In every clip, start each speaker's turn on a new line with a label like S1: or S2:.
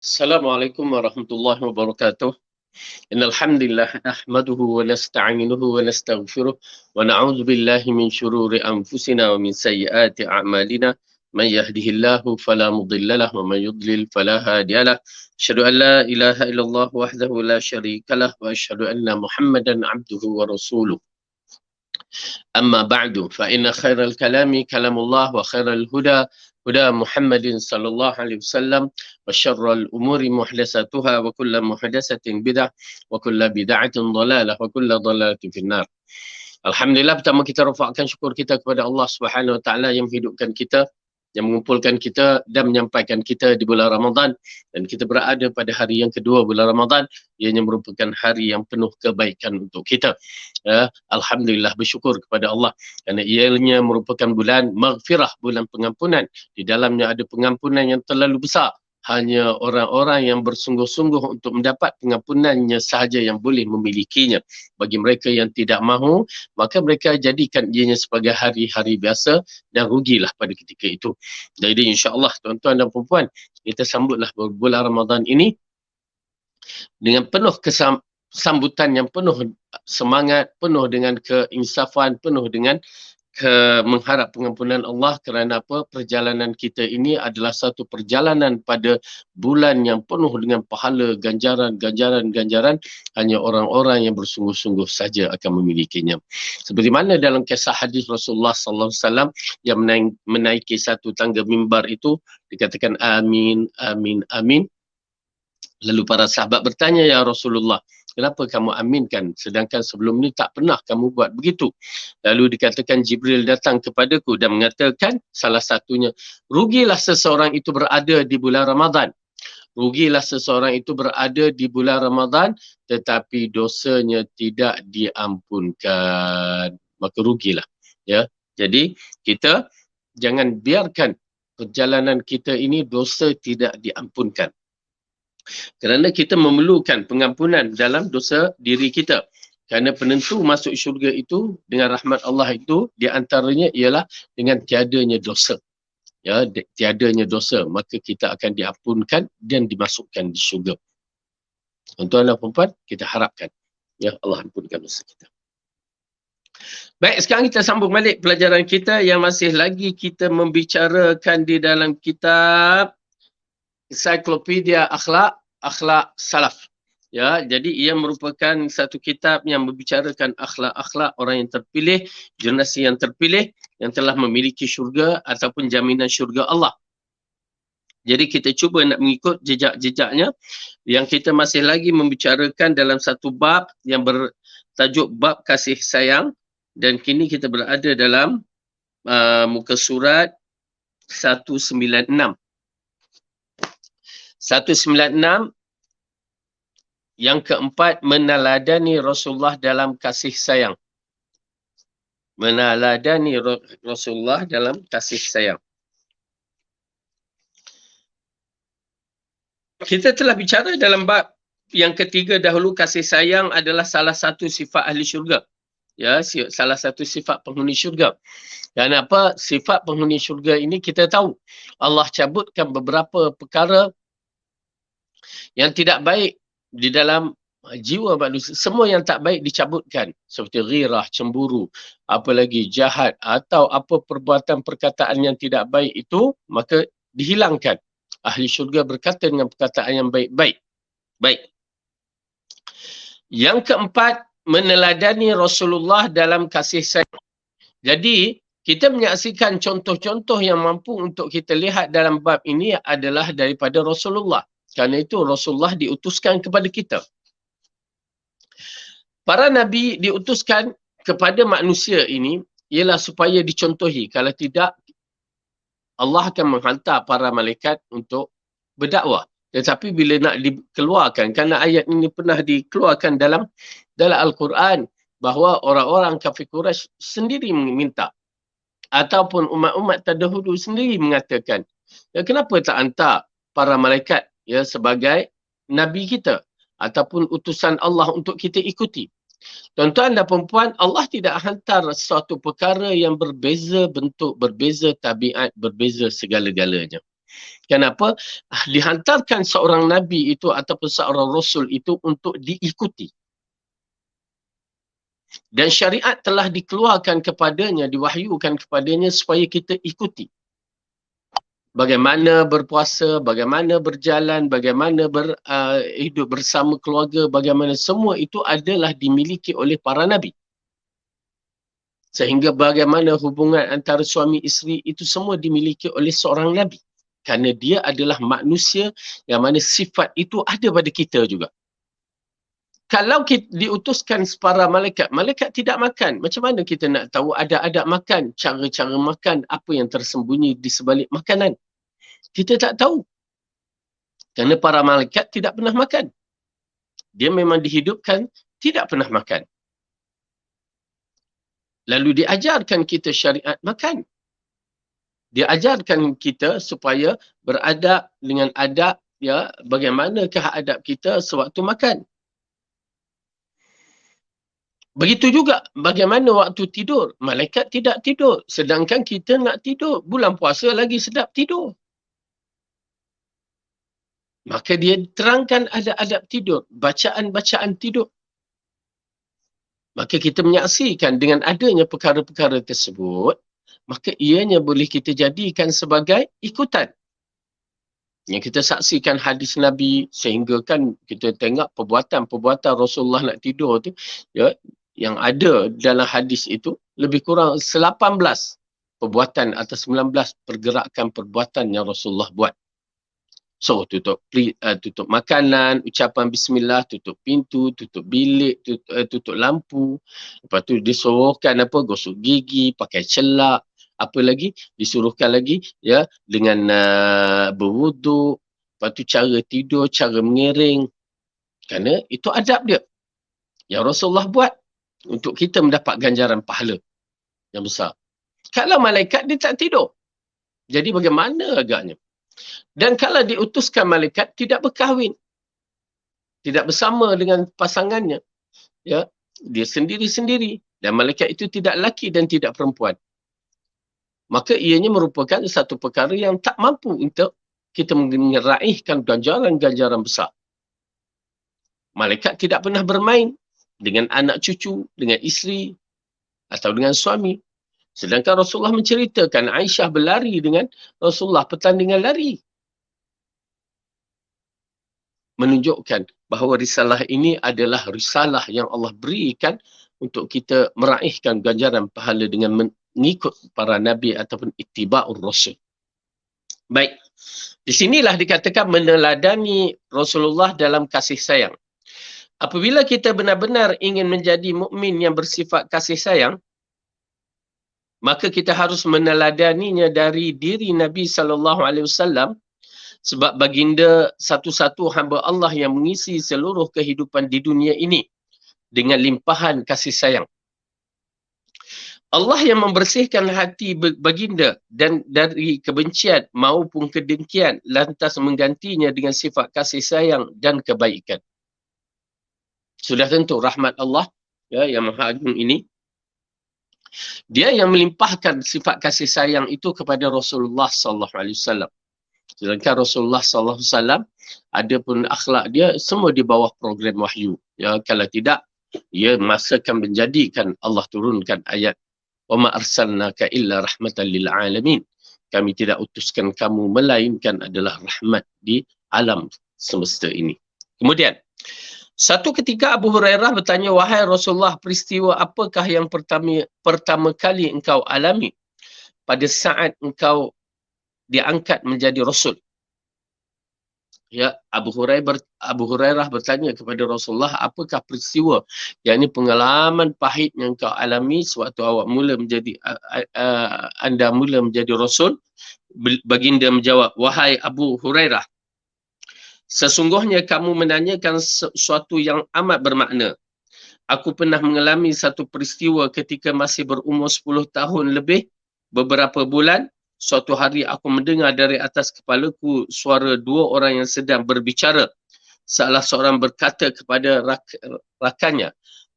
S1: Assalamualaikum warahmatullahi wabarakatuh. Innal hamdalillah nahmaduhu wa nasta'inuhu wa nastaghfiruh wa na'udzu billahi min shururi anfusina wa min sayyiati a'malina. Man yahdihillahu fala mudilla lahu wa man yudlil fala hadiya lahu. Asyhadu an la ilaha illallah wahdahu la syarika lahu wa asyhadu anna Muhammadan 'abduhu wa rasuluh. أما بعد فإن خير الكلام كلام الله وخير الهدى هدى محمد صلى الله عليه وسلم وشر الأمور محدثاتها وكل محدثة بدعة وكل بدعة ضلالة وكل ضلالة في النار. Alhamdulillah, pertama kita rafakkan syukur kita kepada Allah Subhanahu Wa Taala yang menghidupkan kita, yang mengumpulkan kita dan menyampaikan kita di bulan Ramadan, dan kita berada pada hari yang kedua bulan Ramadan. Ianya merupakan hari yang penuh kebaikan untuk kita. Alhamdulillah, bersyukur kepada Allah kerana ianya merupakan bulan maghfirah, bulan pengampunan. Di dalamnya ada pengampunan yang terlalu besar. Hanya orang-orang yang bersungguh-sungguh untuk mendapat pengampunannya sahaja yang boleh memilikinya. Bagi mereka yang tidak mahu, maka mereka jadikan ianya sebagai hari-hari biasa dan rugilah pada ketika itu. Jadi insya-Allah tuan-tuan dan puan-puan, kita sambutlah bulan Ramadan ini dengan penuh sambutan yang penuh semangat, penuh dengan keinsafan, penuh dengan mengharap pengampunan Allah. Kerana apa? Perjalanan kita ini adalah satu perjalanan pada bulan yang penuh dengan pahala, ganjaran. Hanya orang-orang yang bersungguh-sungguh saja akan memilikinya. Seperti mana dalam kisah hadis Rasulullah sallallahu alaihi wasallam yang menaiki satu tangga mimbar itu, dikatakan amin, amin, amin. Lalu para sahabat bertanya, ya Rasulullah, kenapa kamu aminkan sedangkan sebelum ni tak pernah kamu buat begitu? Lalu dikatakan Jibril datang kepadaku dan mengatakan salah satunya, rugilah seseorang itu berada di bulan Ramadan. Rugilah seseorang itu berada di bulan Ramadan tetapi dosanya tidak diampunkan. Maka rugilah. Ya. Jadi kita jangan biarkan perjalanan kita ini dosa tidak diampunkan. Kerana kita memerlukan pengampunan dalam dosa diri kita. Kerana penentu masuk syurga itu dengan rahmat Allah itu, di antaranya ialah dengan tiadanya dosa. Ya, tiadanya dosa, maka kita akan diampunkan dan dimasukkan di syurga. Tuan-tuan dan puan-puan, kita harapkan ya Allah ampunkan dosa kita. Baik, sekarang kita sambung balik pelajaran kita yang masih lagi kita membicarakan di dalam kitab Ensiklopedia Akhlak Salaf. Ya, jadi ia merupakan satu kitab yang membicarakan akhlak-akhlak orang yang terpilih, generasi yang terpilih yang telah memiliki syurga ataupun jaminan syurga Allah. Jadi kita cuba nak mengikut jejak-jejaknya yang kita masih lagi membicarakan dalam satu bab yang bertajuk bab kasih sayang, dan kini kita berada dalam muka surat 196. 196 yang keempat, meneladani Rasulullah dalam kasih sayang. Meneladani Rasulullah dalam kasih sayang. Kita telah bicara dalam bab yang ketiga dahulu, kasih sayang adalah salah satu sifat ahli syurga. Ya, salah satu sifat penghuni syurga. Dan apa sifat penghuni syurga ini kita tahu. Allah cabutkan beberapa perkara yang tidak baik di dalam jiwa manusia. Semua yang tak baik dicabutkan. Seperti ghirah, cemburu, apalagi jahat atau apa perbuatan perkataan yang tidak baik itu, maka dihilangkan. Ahli syurga berkata dengan perkataan yang baik-baik. Baik. Yang keempat, meneladani Rasulullah dalam kasih sayang. Jadi, kita menyaksikan contoh-contoh yang mampu untuk kita lihat dalam bab ini adalah daripada Rasulullah. Kerana itu Rasulullah diutuskan kepada kita. Para Nabi diutuskan kepada manusia ini ialah supaya dicontohi. Kalau tidak, Allah akan menghantar para malaikat untuk berdakwah. Tetapi bila nak dikeluarkan, kerana ayat ini pernah dikeluarkan dalam Al-Quran, bahawa orang-orang kafir Quraisy sendiri meminta. Ataupun umat-umat terdahulu sendiri mengatakan, ya, kenapa tak hantar para malaikat ya sebagai nabi kita ataupun utusan Allah untuk kita ikuti. Tuan-tuan dan puan-puan, Allah tidak hantar suatu perkara yang berbeza bentuk, berbeza tabiat, berbeza segala-galanya. Kenapa? Dihantarkan seorang Nabi itu ataupun seorang Rasul itu untuk diikuti. Dan syariat telah dikeluarkan kepadanya, diwahyukan kepadanya supaya kita ikuti. Bagaimana berpuasa, bagaimana berjalan, bagaimana hidup bersama keluarga, bagaimana semua itu adalah dimiliki oleh para Nabi. Sehingga bagaimana hubungan antara suami isteri itu semua dimiliki oleh seorang Nabi. Kerana dia adalah manusia yang mana sifat itu ada pada kita juga. Kalau kita diutuskan para malaikat, malaikat tidak makan. Macam mana kita nak tahu ada adab makan, cara-cara makan, apa yang tersembunyi di sebalik makanan? Kita tak tahu. Kerana para malaikat tidak pernah makan. Dia memang dihidupkan, tidak pernah makan. Lalu diajarkan kita syariat makan. Dia ajarkan kita supaya beradab dengan adab, ya, bagaimanakah adab kita sewaktu makan. Begitu juga bagaimana waktu tidur. Malaikat tidak tidur. Sedangkan kita nak tidur. Bulan puasa lagi sedap tidur. Maka dia terangkan ada adab tidur. Bacaan-bacaan tidur. Maka kita menyaksikan dengan adanya perkara-perkara tersebut, maka ianya boleh kita jadikan sebagai ikutan. Yang kita saksikan hadis Nabi, sehingga kan kita tengok perbuatan-perbuatan Rasulullah nak tidur tu, ya, yang ada dalam hadis itu lebih kurang 18 perbuatan atau 19 pergerakan perbuatan yang Rasulullah buat. So, tutup makanan, ucapan bismillah, tutup pintu, tutup bilik, tutup lampu. Lepas tu disuruhkan gosok gigi, pakai celak. Apa lagi? Disuruhkan lagi, ya, dengan berwuduk. Lepas tu cara tidur, cara mengiring. Kerana itu adab dia. Yang Rasulullah buat untuk kita mendapat ganjaran pahala yang besar. Kalau malaikat, dia tak tidur. Jadi bagaimana agaknya? Dan kalau diutuskan malaikat, tidak berkahwin. Tidak bersama dengan pasangannya. Ya, dia sendiri-sendiri. Dan malaikat itu tidak lelaki dan tidak perempuan. Maka ianya merupakan satu perkara yang tak mampu untuk kita meraihkan ganjaran-ganjaran besar. Malaikat tidak pernah bermain dengan anak cucu, dengan isteri atau dengan suami. Sedangkan Rasulullah menceritakan Aisyah berlari dengan Rasulullah pertandingan lari. Menunjukkan bahawa risalah ini adalah risalah yang Allah berikan untuk kita meraihkan ganjaran pahala dengan mengikut para Nabi ataupun ittiba'ur Rasul. Baik, di sinilah dikatakan meneladani Rasulullah dalam kasih sayang. Apabila kita benar-benar ingin menjadi mukmin yang bersifat kasih sayang, maka kita harus meneladaninya dari diri Nabi SAW. Sebab baginda satu-satu hamba Allah yang mengisi seluruh kehidupan di dunia ini dengan limpahan kasih sayang. Allah yang membersihkan hati baginda dan dari kebencian maupun kedengkian, lantas menggantinya dengan sifat kasih sayang dan kebaikan. Sudah tentu rahmat Allah, ya, yang Maha Agung ini, dia yang melimpahkan sifat kasih sayang itu kepada Rasulullah SAW. Sedangkan Rasulullah SAW ada pun akhlak dia semua di bawah program wahyu. Ya, kalau tidak, ia masa akan menjadikan Allah turunkan ayat wa ma arsalnaka illa rahmatan lil alamin. Kami tidak utuskan kamu melainkan adalah rahmat di alam semesta ini. Kemudian satu ketika Abu Hurairah bertanya, wahai Rasulullah, peristiwa apakah yang pertama kali engkau alami pada saat engkau diangkat menjadi Rasul? Ya, Abu Hurairah bertanya kepada Rasulullah, apakah peristiwa, yakni pengalaman pahit yang kau alami sewaktu awak mula menjadi anda mula menjadi Rasul? Baginda menjawab, wahai Abu Hurairah, sesungguhnya kamu menanyakan sesuatu yang amat bermakna. Aku pernah mengalami satu peristiwa ketika masih berumur 10 tahun lebih, beberapa bulan. Suatu hari aku mendengar dari atas kepalaku suara dua orang yang sedang berbicara. Salah seorang berkata kepada rakannya,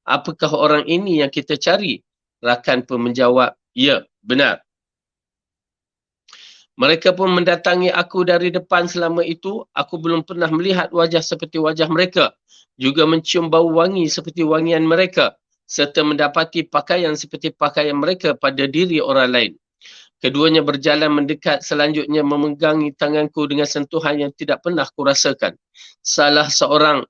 S1: apakah orang ini yang kita cari? Rakan pun menjawab, ya, benar. Mereka pun mendatangi aku dari depan selama itu, aku belum pernah melihat wajah seperti wajah mereka. Juga mencium bau wangi seperti wangian mereka. Serta mendapati pakaian seperti pakaian mereka pada diri orang lain. Keduanya berjalan mendekat, selanjutnya memegangi tanganku dengan sentuhan yang tidak pernah kurasakan. Salah seorang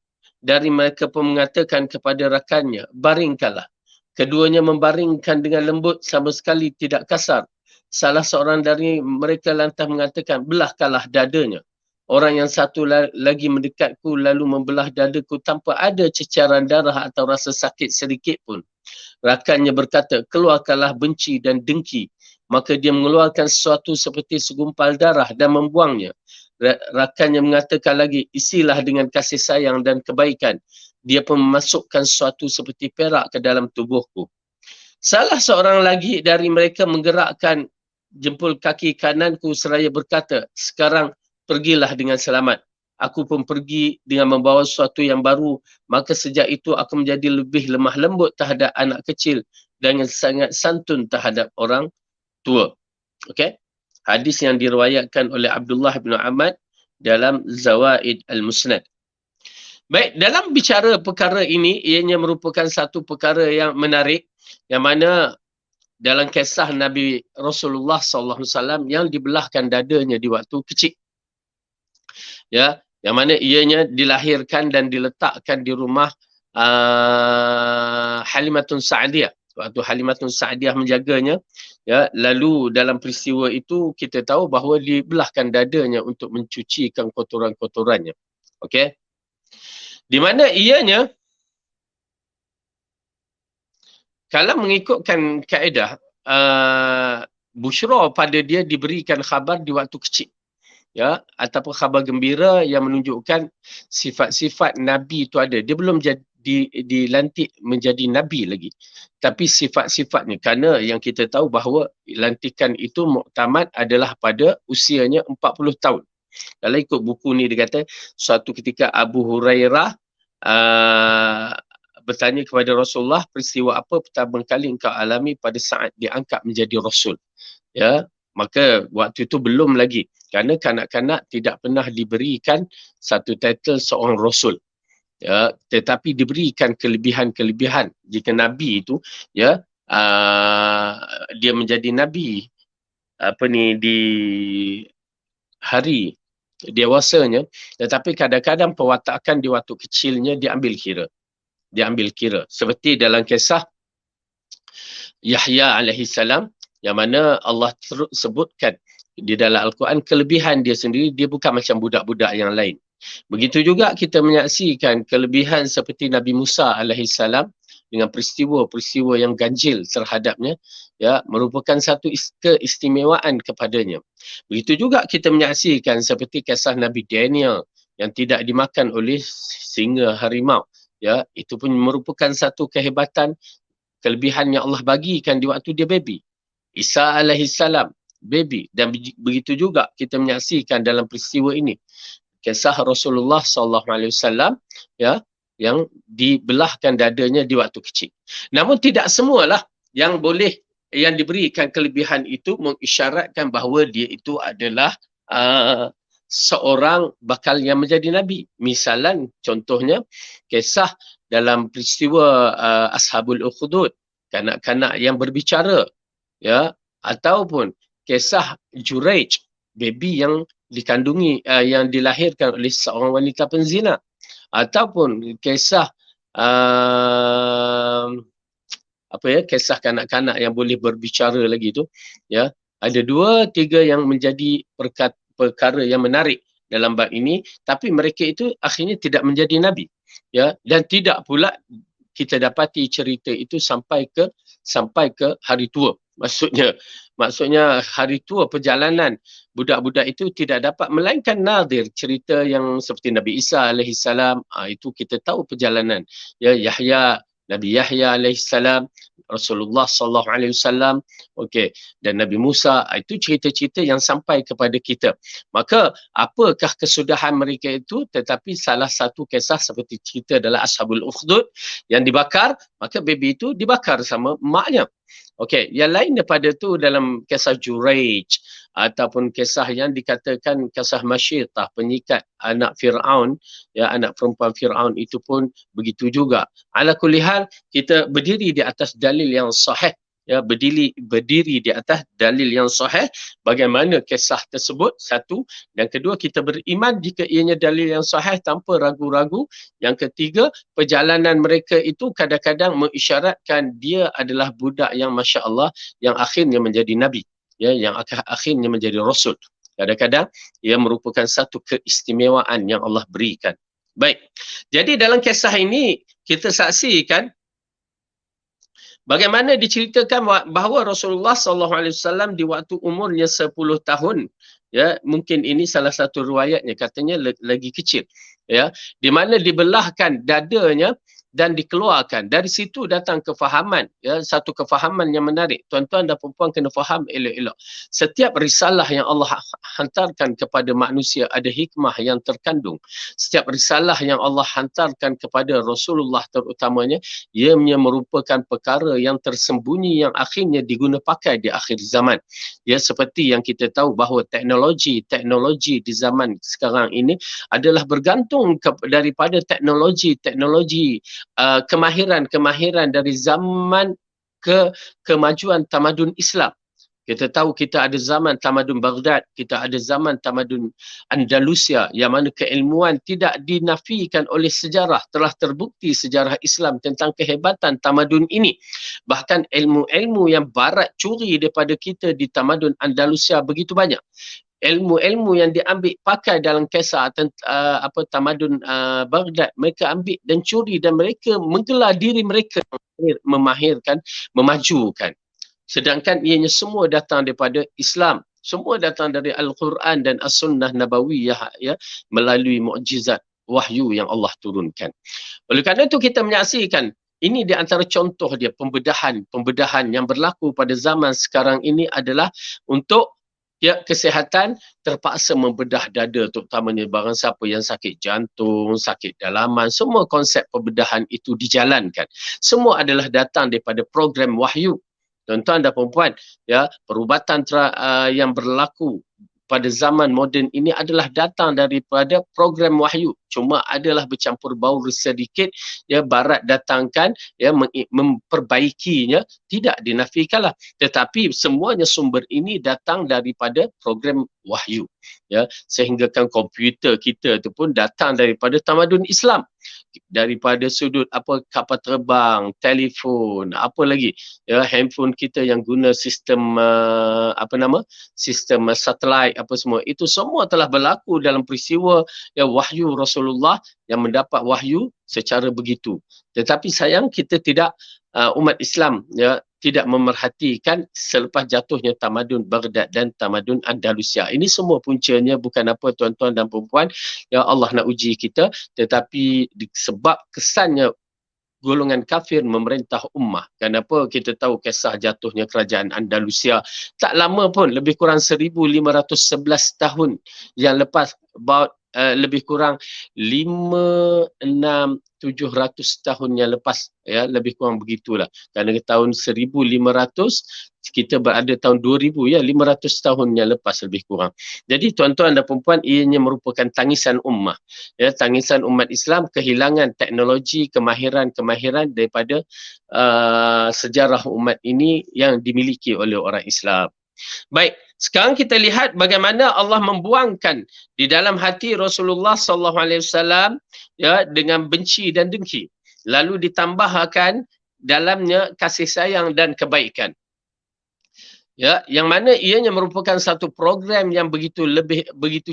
S1: dari mereka pun mengatakan kepada rakannya, baringkanlah. Keduanya membaringkan dengan lembut, sama sekali tidak kasar. Salah seorang dari mereka lantas mengatakan, belahkanlah dadanya. Orang yang satu lagi mendekatku lalu membelah dadaku tanpa ada cecaran darah atau rasa sakit sedikit pun. Rakannya berkata, keluarkanlah benci dan dengki. Maka dia mengeluarkan sesuatu seperti segumpal darah dan membuangnya. Rakannya mengatakan lagi, isilah dengan kasih sayang dan kebaikan. Dia pun memasukkan sesuatu seperti perak ke dalam tubuhku. Salah seorang lagi dari mereka menggerakkan jempol kaki kananku seraya berkata, sekarang pergilah dengan selamat. Aku pun pergi dengan membawa sesuatu yang baru. Maka sejak itu aku menjadi lebih lemah lembut terhadap anak kecil dan sangat santun terhadap orang tua. Okey. Hadis yang diriwayatkan oleh Abdullah bin Ahmad dalam Zawaid Al-Musnad. Baik, dalam bicara perkara ini, ianya merupakan satu perkara yang menarik yang mana dalam kisah Nabi Rasulullah SAW yang dibelahkan dadanya di waktu kecil. Ya, yang mana ianya dilahirkan dan diletakkan di rumah Halimatun Sa'diyah. Waktu Halimatun Sa'diyah menjaganya, ya, lalu dalam peristiwa itu kita tahu bahawa dibelahkan dadanya untuk mencucikan kotoran-kotorannya. Okey. Di mana ianya, kalau mengikutkan kaedah, busyra pada dia diberikan khabar di waktu kecil. Ya, ataupun khabar gembira yang menunjukkan sifat-sifat Nabi itu ada. Dia belum dilantik menjadi Nabi lagi. Tapi sifat-sifatnya, kerana yang kita tahu bahawa lantikan itu muktamad adalah pada usianya 40 tahun. Kalau ikut buku ni dia kata, suatu ketika Abu Hurairah bertanya kepada Rasulullah, peristiwa apa pertama kali engkau alami pada saat diangkat menjadi Rasul. Ya, maka waktu itu belum lagi. Kerana kanak-kanak tidak pernah diberikan satu title seorang Rasul. Ya, tetapi diberikan kelebihan-kelebihan. Jika Nabi itu, ya, dia menjadi Nabi di hari dewasanya, tetapi kadang-kadang pewatakan di waktu kecilnya diambil kira. Seperti dalam kisah Yahya alaihi salam, yang mana Allah sebutkan di dalam Al-Quran kelebihan dia sendiri, dia bukan macam budak-budak yang lain. Begitu juga kita menyaksikan kelebihan seperti Nabi Musa alaihi salam dengan peristiwa-peristiwa yang ganjil terhadapnya, ya, merupakan satu keistimewaan kepadanya. Begitu juga kita menyaksikan seperti kisah Nabi Daniel yang tidak dimakan oleh singa harimau. Ya, itu pun merupakan satu kehebatan, kelebihan yang Allah bagikan di waktu dia baby. Isa alaihi salam baby, dan begitu juga kita menyaksikan dalam peristiwa ini kisah Rasulullah SAW, ya, yang dibelahkan dadanya di waktu kecil. Namun tidak semualah yang diberikan kelebihan itu mengisyaratkan bahawa dia itu adalah seorang bakal yang menjadi Nabi. Misalan, contohnya kisah dalam peristiwa Ashabul Ukhdud, kanak-kanak yang berbicara, ya, ataupun kisah Juraij, baby yang dikandungi, yang dilahirkan oleh seorang wanita penzina, ataupun kisah kisah kanak-kanak yang boleh berbicara lagi tu, ya. Ada 2-3 yang menjadi perkara yang menarik dalam bab ini, tapi mereka itu akhirnya tidak menjadi nabi, ya, dan tidak pula kita dapati cerita itu sampai ke hari tua. Maksudnya hari tua perjalanan budak-budak itu tidak dapat, melainkan nadir cerita yang seperti Nabi Isa alaihi salam, itu kita tahu perjalanan, ya, Nabi Yahya alaihi salam, Rasulullah sallallahu alaihi wasallam, okey, dan Nabi Musa, itu cerita-cerita yang sampai kepada kita. Maka apakah kesudahan mereka itu? Tetapi salah satu kisah seperti cerita adalah Ashabul Ukhdud yang dibakar, maka baby itu dibakar sama maknya. Okey, yang lain daripada tu dalam kisah Juraij, ataupun kisah yang dikatakan kisah Masyitah, penyikat anak Fir'aun, ya, anak perempuan Fir'aun itu pun begitu juga. Ala kulli hal, kita berdiri di atas dalil yang sahih, ya, berdiri di atas dalil yang sahih bagaimana kisah tersebut, satu, dan kedua kita beriman jika ianya dalil yang sahih tanpa ragu-ragu. Yang ketiga, perjalanan mereka itu kadang-kadang mengisyaratkan dia adalah budak yang masya-Allah, yang akhirnya menjadi nabi, ya, yang akhirnya menjadi rasul. Kadang-kadang ia merupakan satu keistimewaan yang Allah berikan. Baik. Jadi dalam kisah ini kita saksikan bagaimana diceritakan bahawa Rasulullah SAW di waktu umurnya 10 tahun, ya, mungkin ini salah satu riwayatnya, katanya lagi kecil, ya, di mana dibelahkan dadanya dan dikeluarkan. Dari situ datang kefahaman, ya, satu kefahaman yang menarik. Tuan-tuan dan puan-puan kena faham elok-elok. Setiap risalah yang Allah hantarkan kepada manusia ada hikmah yang terkandung. Setiap risalah yang Allah hantarkan kepada Rasulullah terutamanya, ianya merupakan perkara yang tersembunyi yang akhirnya diguna pakai di akhir zaman. Ya, seperti yang kita tahu bahawa teknologi di zaman sekarang ini adalah bergantung daripada teknologi kemahiran dari zaman kemajuan tamadun Islam. Kita tahu kita ada zaman tamadun Baghdad, kita ada zaman tamadun Andalusia, yang mana keilmuan tidak dinafikan oleh sejarah. Telah terbukti sejarah Islam tentang kehebatan tamadun ini. Bahkan ilmu-ilmu yang barat curi daripada kita di tamadun Andalusia begitu banyak. Ilmu-ilmu yang diambil pakai dalam kisah tamadun Baghdad, mereka ambil dan curi, dan mereka menggelar diri mereka memahirkan, memajukan. Sedangkan ianya semua datang daripada Islam. Semua datang dari Al-Quran dan As-Sunnah Nabawiyah, ya, melalui mukjizat wahyu yang Allah turunkan. Oleh kerana itu kita menyaksikan ini di antara contoh dia pembedahan yang berlaku pada zaman sekarang ini adalah untuk, ya, kesihatan terpaksa membedah dada, terutamanya barang siapa yang sakit jantung, sakit dalaman, semua konsep pembedahan itu dijalankan. Semua adalah datang daripada program wahyu. Tuan-tuan dan puan-puan, ya, perubatan yang berlaku pada zaman moden ini adalah datang daripada program wahyu. Cuma adalah bercampur baur sedikit, ya, barat datangkan, ya, memperbaikinya, tidak dinafikanlah. Tetapi semuanya sumber ini datang daripada program wahyu, ya, sehinggakan komputer kita itu pun datang daripada tamadun Islam. Daripada sudut kapal terbang, telefon, apa lagi, ya, handphone kita yang guna sistem sistem satelit, apa semua itu semua telah berlaku dalam peristiwa, ya, wahyu Rasulullah yang mendapat wahyu secara begitu. Tetapi sayang kita tidak, umat Islam, ya, tidak memerhatikan selepas jatuhnya tamadun Baghdad dan tamadun Andalusia. Ini semua puncanya bukan apa, tuan-tuan dan puan-puan, ya, Allah nak uji kita, tetapi sebab kesannya golongan kafir memerintah ummah. Kenapa kita tahu kisah jatuhnya kerajaan Andalusia tak lama pun, lebih kurang 1511 tahun yang lepas, about lebih kurang 5-6-700 tahun yang lepas, ya, lebih kurang begitulah. Kerana tahun 1500 kita berada tahun 2000, ya, 500 tahun yang lepas lebih kurang. Jadi tuan-tuan dan puan-puan, ianya merupakan tangisan ummah, ya, tangisan umat Islam, kehilangan teknologi, kemahiran daripada sejarah umat ini yang dimiliki oleh orang Islam. Baik, sekarang kita lihat bagaimana Allah membuangkan di dalam hati Rasulullah SAW, ya, dengan benci dan dengki. Lalu ditambahkan dalamnya kasih sayang dan kebaikan. Ya, yang mana ianya merupakan satu program yang begitu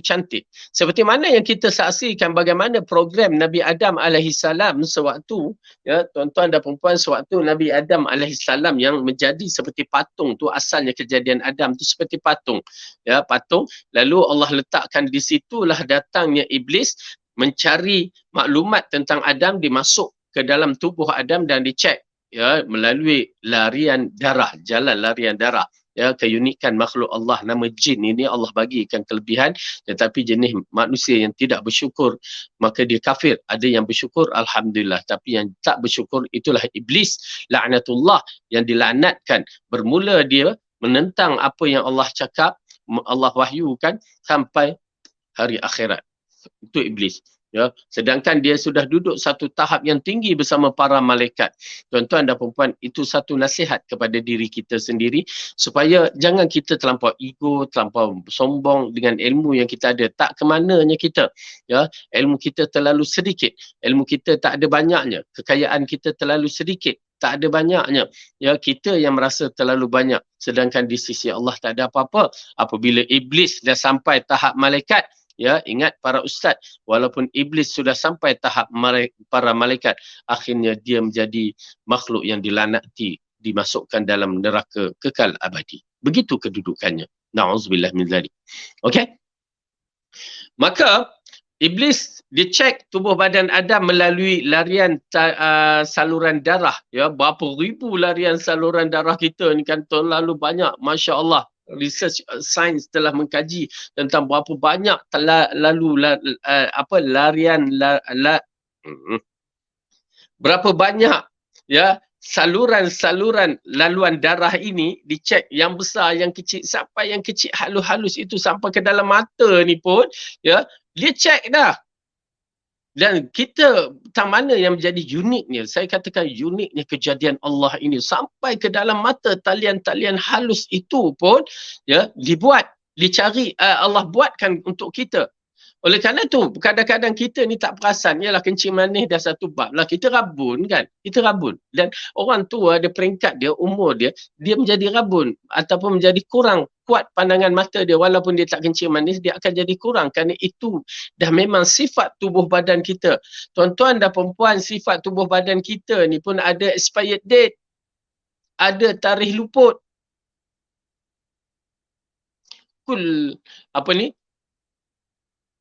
S1: cantik. Seperti mana yang kita saksikan bagaimana program Nabi Adam alaihissalam sewaktu, ya, tuan-tuan dan puan-puan, sewaktu Nabi Adam alaihissalam yang menjadi seperti patung tu, asalnya kejadian Adam tu seperti patung, ya, patung. Lalu Allah letakkan di situlah datangnya iblis mencari maklumat tentang Adam, dimasuk ke dalam tubuh Adam dan dicek, ya, melalui larian darah, jalan larian darah. Ya, keunikan makhluk Allah, nama jin ini Allah bagikan kelebihan, tetapi jenis manusia yang tidak bersyukur maka dia kafir. Ada yang bersyukur, alhamdulillah, tapi yang tak bersyukur itulah iblis laknatullah, yang dilaknatkan. Bermula dia menentang apa yang Allah cakap, Allah wahyukan sampai hari akhirat. Itu iblis. Ya, sedangkan dia sudah duduk satu tahap yang tinggi bersama para malaikat. Tuan-tuan dan puan-puan, itu satu nasihat kepada diri kita sendiri supaya jangan kita terlampau ego, terlampau sombong dengan ilmu yang kita ada. Tak ke mananya kita. Ya, ilmu kita terlalu sedikit, ilmu kita tak ada banyaknya, kekayaan kita terlalu sedikit, tak ada banyaknya. Ya, kita yang merasa terlalu banyak, sedangkan di sisi Allah tak ada apa-apa. Apabila iblis dah sampai tahap malaikat, ya, ingat para ustaz, walaupun iblis sudah sampai tahap para malaikat, akhirnya dia menjadi makhluk yang dilanakti, dimasukkan dalam neraka kekal abadi. Begitu kedudukannya. Na'udzubillah min zalik. Okey? Maka iblis dia cek tubuh badan Adam melalui larian saluran darah. Ya, berapa ribu larian saluran darah kita ni kan terlalu banyak. Masya Allah. Research sains telah mengkaji tentang berapa banyak berapa banyak, ya, saluran-saluran laluan darah ini dicek, yang besar, yang kecil, sampai yang kecil halus-halus itu sampai ke dalam mata ni pun, ya, dia cek dah. Dan kita, tang mana yang menjadi uniknya, saya katakan uniknya kejadian Allah ini, sampai ke dalam mata talian-talian halus itu pun, ya, dicari, Allah buatkan untuk kita. Oleh kerana tu, kadang-kadang kita ni tak perasan, yalah kencing manis dah satu bab lah, kita rabun kan, kita rabun. Dan orang tua ada peringkat dia, umur dia, dia menjadi rabun ataupun menjadi kurang kuat pandangan mata dia, walaupun dia tak kencing manis, dia akan jadi kurang, kerana itu dah memang sifat tubuh badan kita. Tuan-tuan dan perempuan, sifat tubuh badan kita ni pun ada expired date, ada tarikh luput.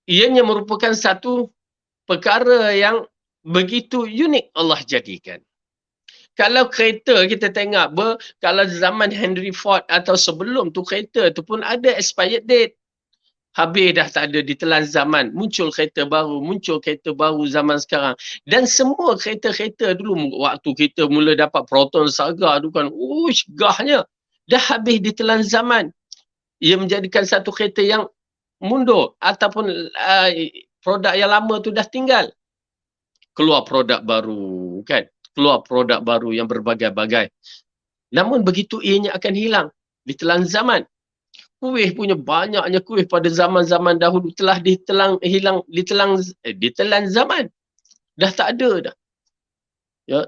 S1: Ianya merupakan satu perkara yang begitu unik Allah jadikan. Kalau kereta kita tengok, kalau zaman Henry Ford atau sebelum tu, kereta tu pun ada expired date. Habis dah tak ada, ditelan zaman. Muncul kereta baru zaman sekarang. Dan semua kereta-kereta dulu, waktu kita mula dapat Proton Saga tu kan, gahnya. Dah habis ditelan zaman. Ia menjadikan satu kereta yang mundur, ataupun produk yang lama tu dah tinggal. Keluar produk baru kan, keluar produk baru yang berbagai-bagai. Namun begitu ianya akan hilang, ditelan zaman. Kuih punya banyaknya kuih pada zaman-zaman dahulu telah ditelan zaman. Dah tak ada dah. Ya.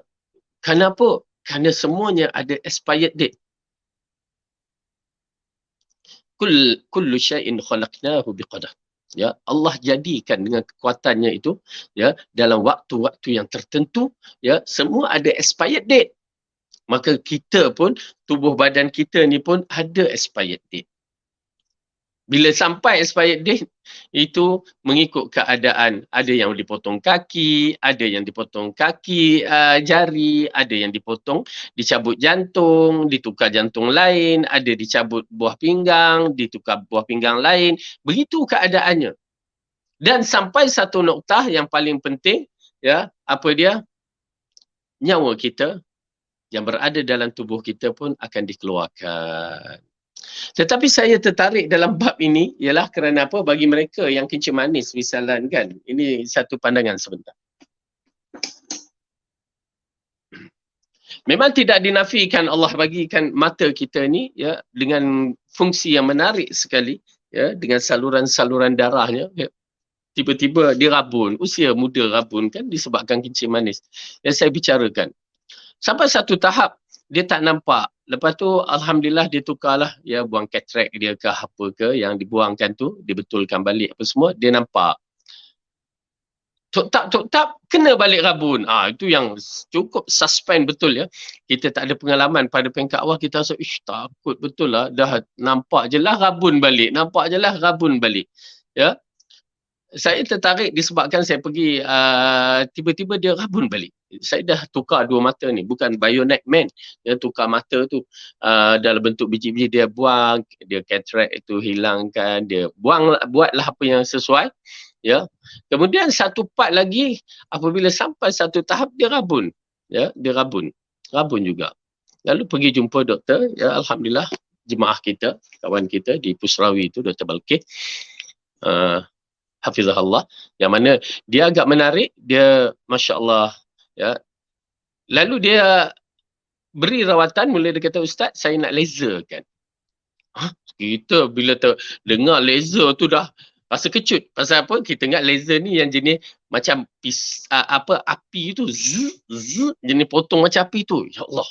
S1: Kenapa? Kerana semuanya ada expired date. Kullu syai'in khalaqnahu biqadar. Ya, Allah jadikan dengan kekuatannya itu, ya, dalam waktu-waktu yang tertentu, ya, semua ada expired date. Maka kita pun, tubuh badan kita ni pun ada expired date. Bila sampai expired date, itu mengikut keadaan. Ada yang dipotong kaki, ada yang dipotong kaki, jari, ada yang dipotong, dicabut jantung, ditukar jantung lain, ada dicabut buah pinggang, ditukar buah pinggang lain. Begitu keadaannya. Dan sampai satu noktah yang paling penting, ya, apa dia? Nyawa kita yang berada dalam tubuh kita pun akan dikeluarkan. Tetapi saya tertarik dalam bab ini ialah kerana apa? Bagi mereka yang kencing manis misalnya kan. Ini satu pandangan sebentar. Memang tidak dinafikan Allah bagikan mata kita ni, ya, dengan fungsi yang menarik sekali, ya, dengan saluran-saluran darahnya, ya. Tiba-tiba dia rabun, usia muda rabun kan disebabkan kencing manis. Yang saya bicarakan. Sampai satu tahap dia tak nampak. Lepas tu alhamdulillah dia tukarlah, ya, buang katrak dia ke apa ke yang dibuangkan tu, dibetulkan balik apa semua, dia nampak. Tok-tak, kena balik rabun. Itu yang cukup suspend betul, ya. Kita tak ada pengalaman pada peringkat awal, kita rasa, takut betul lah, dah nampak je lah rabun balik, ya. Saya tertarik disebabkan saya pergi, tiba-tiba dia rabun balik. Saya dah tukar dua mata ni, bukan Bionic Man. Dia tukar mata tu dalam bentuk biji-biji, dia buang, dia cataract itu hilangkan, dia buang, buatlah apa yang sesuai, ya. Kemudian satu part lagi, apabila sampai satu tahap dia rabun, ya, dia rabun juga. Lalu pergi jumpa doktor, ya, alhamdulillah jemaah kita, kawan kita di Pusrawi itu, Dr. Balkis, hafizahullah, yang mana dia agak menarik, dia Masya Allah, ya. Lalu dia beri rawatan, mula dia kata, Ustaz, saya nak laser kan. Kita bila dengar laser tu dah rasa kecut. Pasal apa? Kita ingat laser ni yang jenis macam api tu, jenis potong macam api tu. Ya Allah.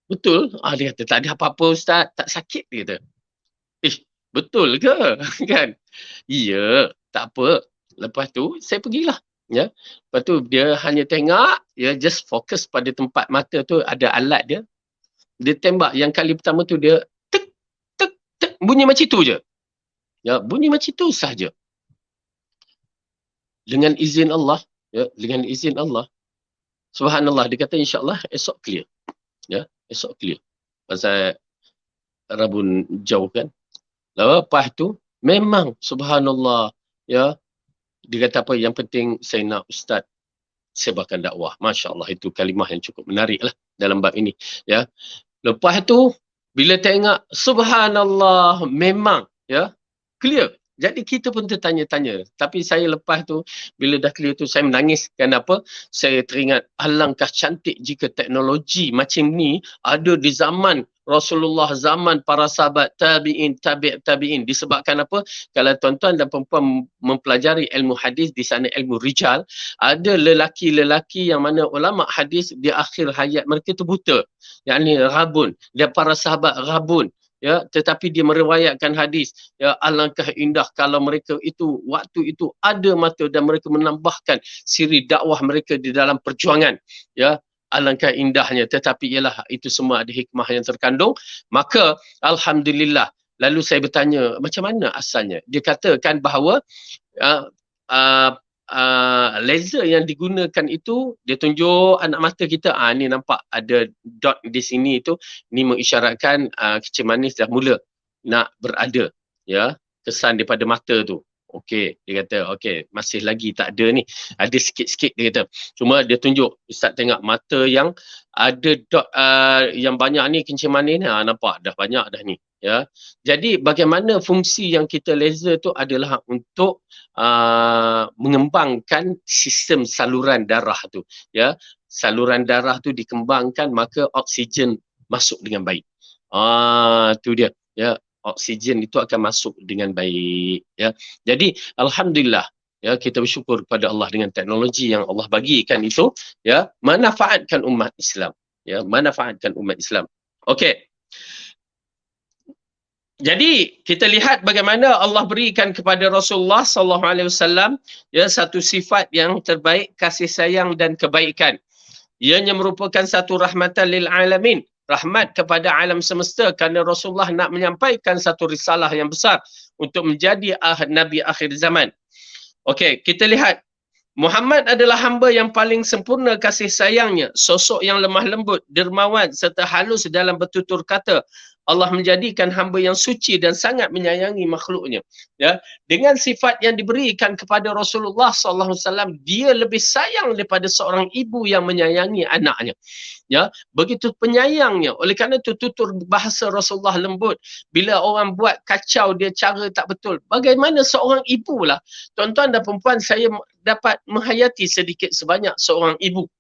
S1: Betul? Dia kata, tak ada apa-apa Ustaz, tak sakit, dia kata. Betul ke? Kan? Ya, tak apa. Lepas tu, saya pergilah. Ya. Lepas tu, dia hanya tengok, ya, just fokus pada tempat mata tu, ada alat dia. Dia tembak. Yang kali pertama tu, dia tek, tek, tek, bunyi macam tu je. Ya, bunyi macam tu sahaja. Dengan izin Allah, ya, dengan izin Allah, subhanallah, dia kata insyaAllah esok clear. Ya, esok clear. Pasal Rabun jauh kan. Lepas tu, memang subhanallah, ya, dia kata apa, yang penting saya nak Ustaz sebarkan dakwah. Masya Allah, itu kalimah yang cukup menarik lah dalam bab ini. Ya. Lepas tu, bila tengok, subhanallah, memang, ya, clear. Jadi kita pun tertanya-tanya. Tapi saya lepas tu, bila dah clear tu, saya menangis. Kenapa? Saya teringat, alangkah cantik jika teknologi macam ni ada di zaman Rasulullah, zaman para sahabat, tabi'in, tabi'in. Disebabkan apa? Kalau tuan-tuan dan perempuan mempelajari ilmu hadis, di sana ilmu rijal, ada lelaki-lelaki yang mana ulama hadis di akhir hayat mereka tu buta. Yang ni rabun. Dan para sahabat rabun. Ya, tetapi dia meriwayatkan hadis, ya, alangkah indah kalau mereka itu waktu itu ada mata dan mereka menambahkan siri dakwah mereka di dalam perjuangan, ya, alangkah indahnya. Tetapi ialah itu semua ada hikmah yang terkandung. Maka alhamdulillah, lalu saya bertanya macam mana asalnya. Dia katakan bahawa laser yang digunakan itu, dia tunjuk anak mata kita, ni nampak ada dot di sini itu, ni mengisyaratkan kecil manis dah mula nak berada, ya, kesan daripada mata tu. Okey, dia kata okey, masih lagi tak ada ni, ada sikit-sikit, dia kata. Cuma dia tunjuk, Ustaz tengok mata yang ada dot yang banyak ni, kencing manis ni, nampak dah banyak dah ni, ya. Jadi bagaimana fungsi yang kita laser tu adalah untuk mengembangkan sistem saluran darah tu, ya. Saluran darah tu dikembangkan, maka oksigen masuk dengan baik. Tu dia, ya. Oksigen itu akan masuk dengan baik, ya. Jadi alhamdulillah, ya, kita bersyukur kepada Allah dengan teknologi yang Allah bagikan itu, ya, manfaatkan umat Islam, ya, manfaatkan umat Islam. Okey. Jadi kita lihat bagaimana Allah berikan kepada Rasulullah sallallahu alaihi wasallam, ya, satu sifat yang terbaik, kasih sayang dan kebaikan. Ianya merupakan satu rahmatan lil alamin, rahmat kepada alam semesta, kerana Rasulullah nak menyampaikan satu risalah yang besar untuk menjadi nabi akhir zaman. Okey, kita lihat Muhammad adalah hamba yang paling sempurna kasih sayangnya, sosok yang lemah lembut, dermawan serta halus dalam bertutur kata. Allah menjadikan hamba yang suci dan sangat menyayangi makhluknya. Ya, dengan sifat yang diberikan kepada Rasulullah SAW, dia lebih sayang daripada seorang ibu yang menyayangi anaknya. Ya, begitu penyayangnya. Oleh kerana itu tutur bahasa Rasulullah lembut. Bila orang buat kacau dia cara tak betul, bagaimana seorang ibu lah. Tuan-tuan dan perempuan, saya dapat menghayati sedikit sebanyak seorang ibu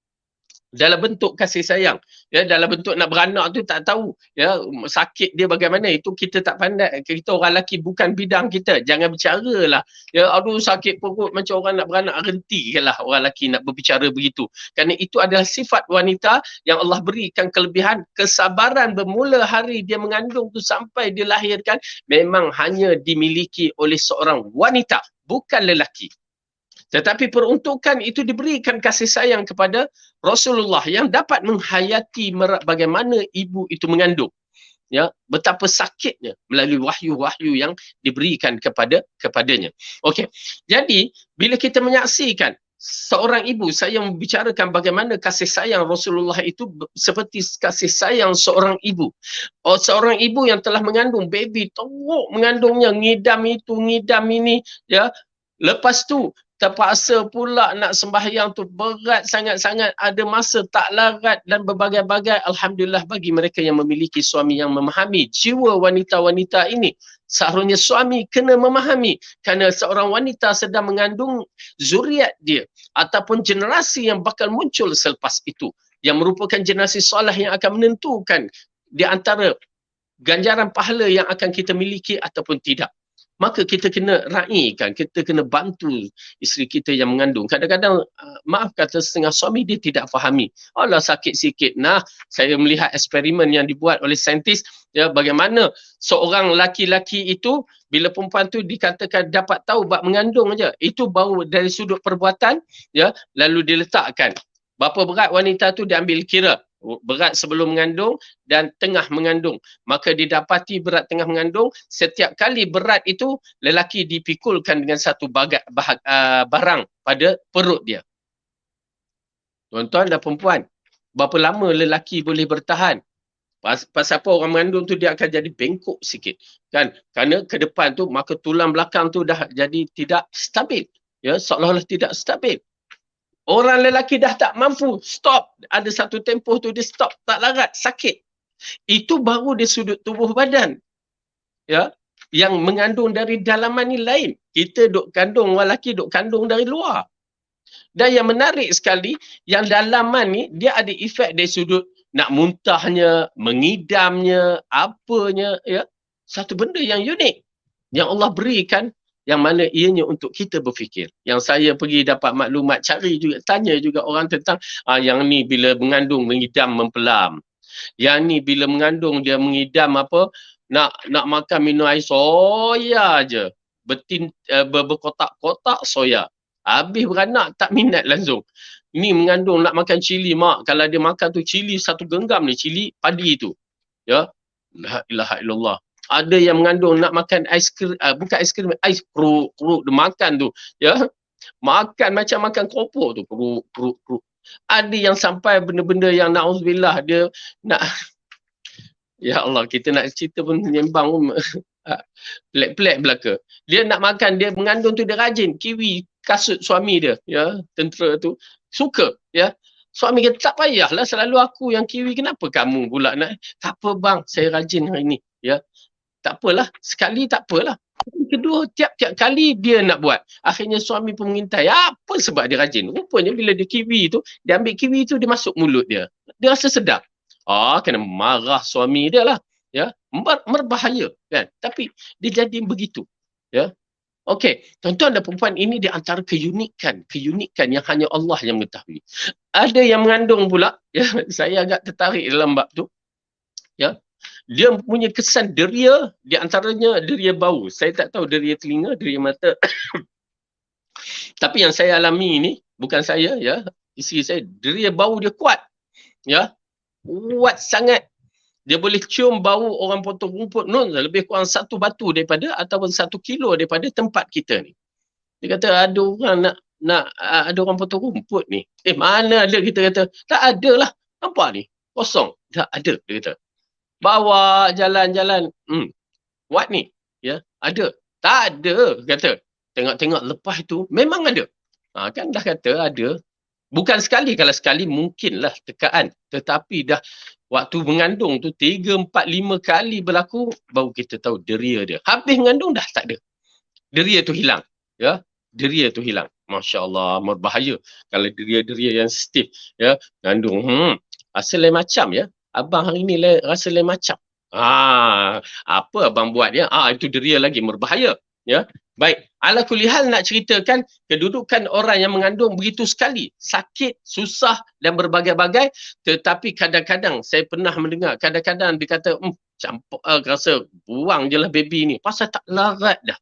S1: dalam bentuk kasih sayang, ya, dalam bentuk nak beranak tu tak tahu, ya, sakit dia bagaimana, itu kita tak pandai. Kita orang lelaki bukan bidang kita, jangan bicara lah, ya, aduh sakit perut macam orang nak beranak, hentilah orang lelaki nak berbicara begitu, kerana itu adalah sifat wanita yang Allah berikan kelebihan. Kesabaran bermula hari dia mengandung tu sampai dilahirkan memang hanya dimiliki oleh seorang wanita, bukan lelaki. Tetapi peruntukan itu diberikan kasih sayang kepada Rasulullah yang dapat menghayati bagaimana ibu itu mengandung. Ya, betapa sakitnya melalui wahyu-wahyu yang diberikan kepadanya. Okey. Jadi, bila kita menyaksikan seorang ibu, saya membicarakan bagaimana kasih sayang Rasulullah itu seperti kasih sayang seorang ibu. Seorang ibu yang telah mengandung baby, teruk mengandungnya, ngidam itu, ngidam ini, ya. Lepas tu terpaksa pula nak sembahyang tu berat sangat-sangat, ada masa tak larat dan berbagai-bagai. Alhamdulillah bagi mereka yang memiliki suami yang memahami jiwa wanita-wanita ini. Seharusnya suami kena memahami kerana seorang wanita sedang mengandung zuriat dia ataupun generasi yang bakal muncul selepas itu, yang merupakan generasi soleh yang akan menentukan di antara ganjaran pahala yang akan kita miliki ataupun tidak. Maka kita kena raikan, kita kena bantu isteri kita yang mengandung. Kadang-kadang, maaf kata setengah suami dia tidak fahami. Allah sakit sikit. Nah, saya melihat eksperimen yang dibuat oleh saintis, ya, bagaimana seorang laki-laki itu, bila perempuan tu dikatakan dapat tahu bab mengandung aja, itu baru dari sudut perbuatan, ya, lalu diletakkan. Berapa berat wanita tu diambil kira. Berat sebelum mengandung dan tengah mengandung. Maka didapati berat tengah mengandung, setiap kali berat itu lelaki dipikulkan dengan satu barang pada perut dia. Tuan-tuan dan perempuan, berapa lama lelaki boleh bertahan? Pasal apa orang mengandung tu dia akan jadi bengkok sikit. Kan? Kerana ke depan tu maka tulang belakang tu dah jadi tidak stabil. Ya, seolah-olah tidak stabil. Orang lelaki dah tak mampu, stop. Ada satu tempoh tu dia stop, tak larat, sakit. Itu baru di sudut tubuh badan. Ya, yang mengandung dari dalaman ni lain. Kita duk kandung, orang lelaki duk kandung dari luar. Dan yang menarik sekali, yang dalaman ni dia ada efek dari sudut nak muntahnya, mengidamnya, apanya, ya. Satu benda yang unik yang Allah berikan, yang mana ianya untuk kita berfikir. Yang saya pergi dapat maklumat, cari juga, tanya juga orang tentang yang ni bila mengandung mengidam mempelam. Yang ni bila mengandung dia mengidam apa, nak makan minum air soya je. Berkotak-kotak soya. Habis beranak tak minat langsung. Ni mengandung nak makan cili, mak. Kalau dia makan tu cili satu genggam ni, cili padi tu. Ya. La ilaha illallah. Ada yang mengandung nak makan aiskrim, bukan aiskrim, ais keruk dia makan tu, ya. Makan macam makan keropok tu, keruk. Ada yang sampai benda-benda yang na'udzubillah dia nak ya Allah, kita nak cerita pun menyembang pun pelik-pelik belaka. Dia nak makan, dia mengandung tu dia rajin kiwi kasut suami dia, ya, tentera tu suka, ya. Suami kata tak payahlah selalu aku yang kiwi, kenapa kamu pula nak? Tak apa bang, saya rajin hari ni, ya. Tak apalah, sekali tak apalah. Kedua, tiap-tiap kali dia nak buat. Akhirnya suami pun mengintai. Apa sebab dia rajin? Rupanya bila dia kiwi tu, dia ambil kiwi tu, dia masuk mulut dia. Dia rasa sedap. Kena marah suami dia lah. Ya, berbahaya. Kan? Tapi dia jadi begitu. Ya. Okey, tuan-tuan dan perempuan, ini di antara keunikan yang hanya Allah yang mengetahui. Ada yang mengandung pula, ya, saya agak tertarik dalam bab tu. Ya. Dia punya kesan deria, di antaranya deria bau. Saya tak tahu deria telinga, deria mata. Tapi yang saya alami ni, bukan saya, ya, isteri saya, deria bau dia kuat. Ya, kuat sangat. Dia boleh cium bau orang potong rumput lebih kurang 1 batu daripada ataupun 1 kilo daripada tempat kita ni. Dia kata ada orang ada orang potong rumput ni. Mana ada, kita kata. Tak ada lah. Nampak ni? Kosong. Tak ada, dia kata. Bawa jalan-jalan. What ni? Ya, ada. Tak ada, kata. Tengok-tengok lepas tu memang ada. Kan dah kata ada. Bukan sekali, kalau sekali mungkinlah tekaan. Tetapi dah waktu mengandung tu 3, 4, 5 kali berlaku, baru kita tahu deria dia. Habis mengandung dah tak ada. Deria tu hilang. Ya, deria tu hilang. Masya Allah, berbahaya. Kalau deria-deria yang stiff, ya, mengandung. Rasa lain macam, ya. Abang hari ni rasa lain macam. Apa abang buat, ya? Itu deria lagi berbahaya. Ya. Baik, ala kulli hal nak ceritakan kedudukan orang yang mengandung begitu sekali. Sakit, susah dan berbagai-bagai. Tetapi kadang-kadang saya pernah mendengar, kadang-kadang dia kata, campur, rasa buang je lah baby ni. Pasal tak larat dah.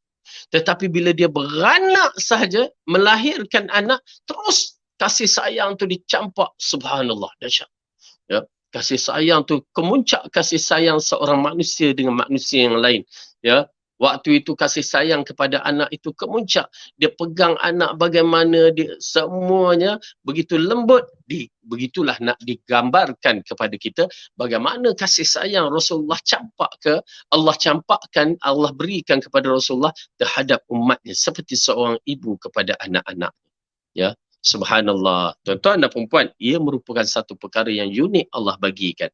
S1: Tetapi bila dia beranak sahaja, melahirkan anak, terus kasih sayang tu dicampak. Subhanallah, dahsyat. Ya. Kasih sayang tu, kemuncak kasih sayang seorang manusia dengan manusia yang lain. Ya. Waktu itu kasih sayang kepada anak itu kemuncak. Dia pegang anak bagaimana dia semuanya begitu lembut. Begitulah nak digambarkan kepada kita bagaimana kasih sayang Rasulullah campakkan, Allah berikan kepada Rasulullah terhadap umatnya seperti seorang ibu kepada anak-anak. Ya. Subhanallah. Tuan-tuan dan perempuan, ia merupakan satu perkara yang unik Allah bagikan.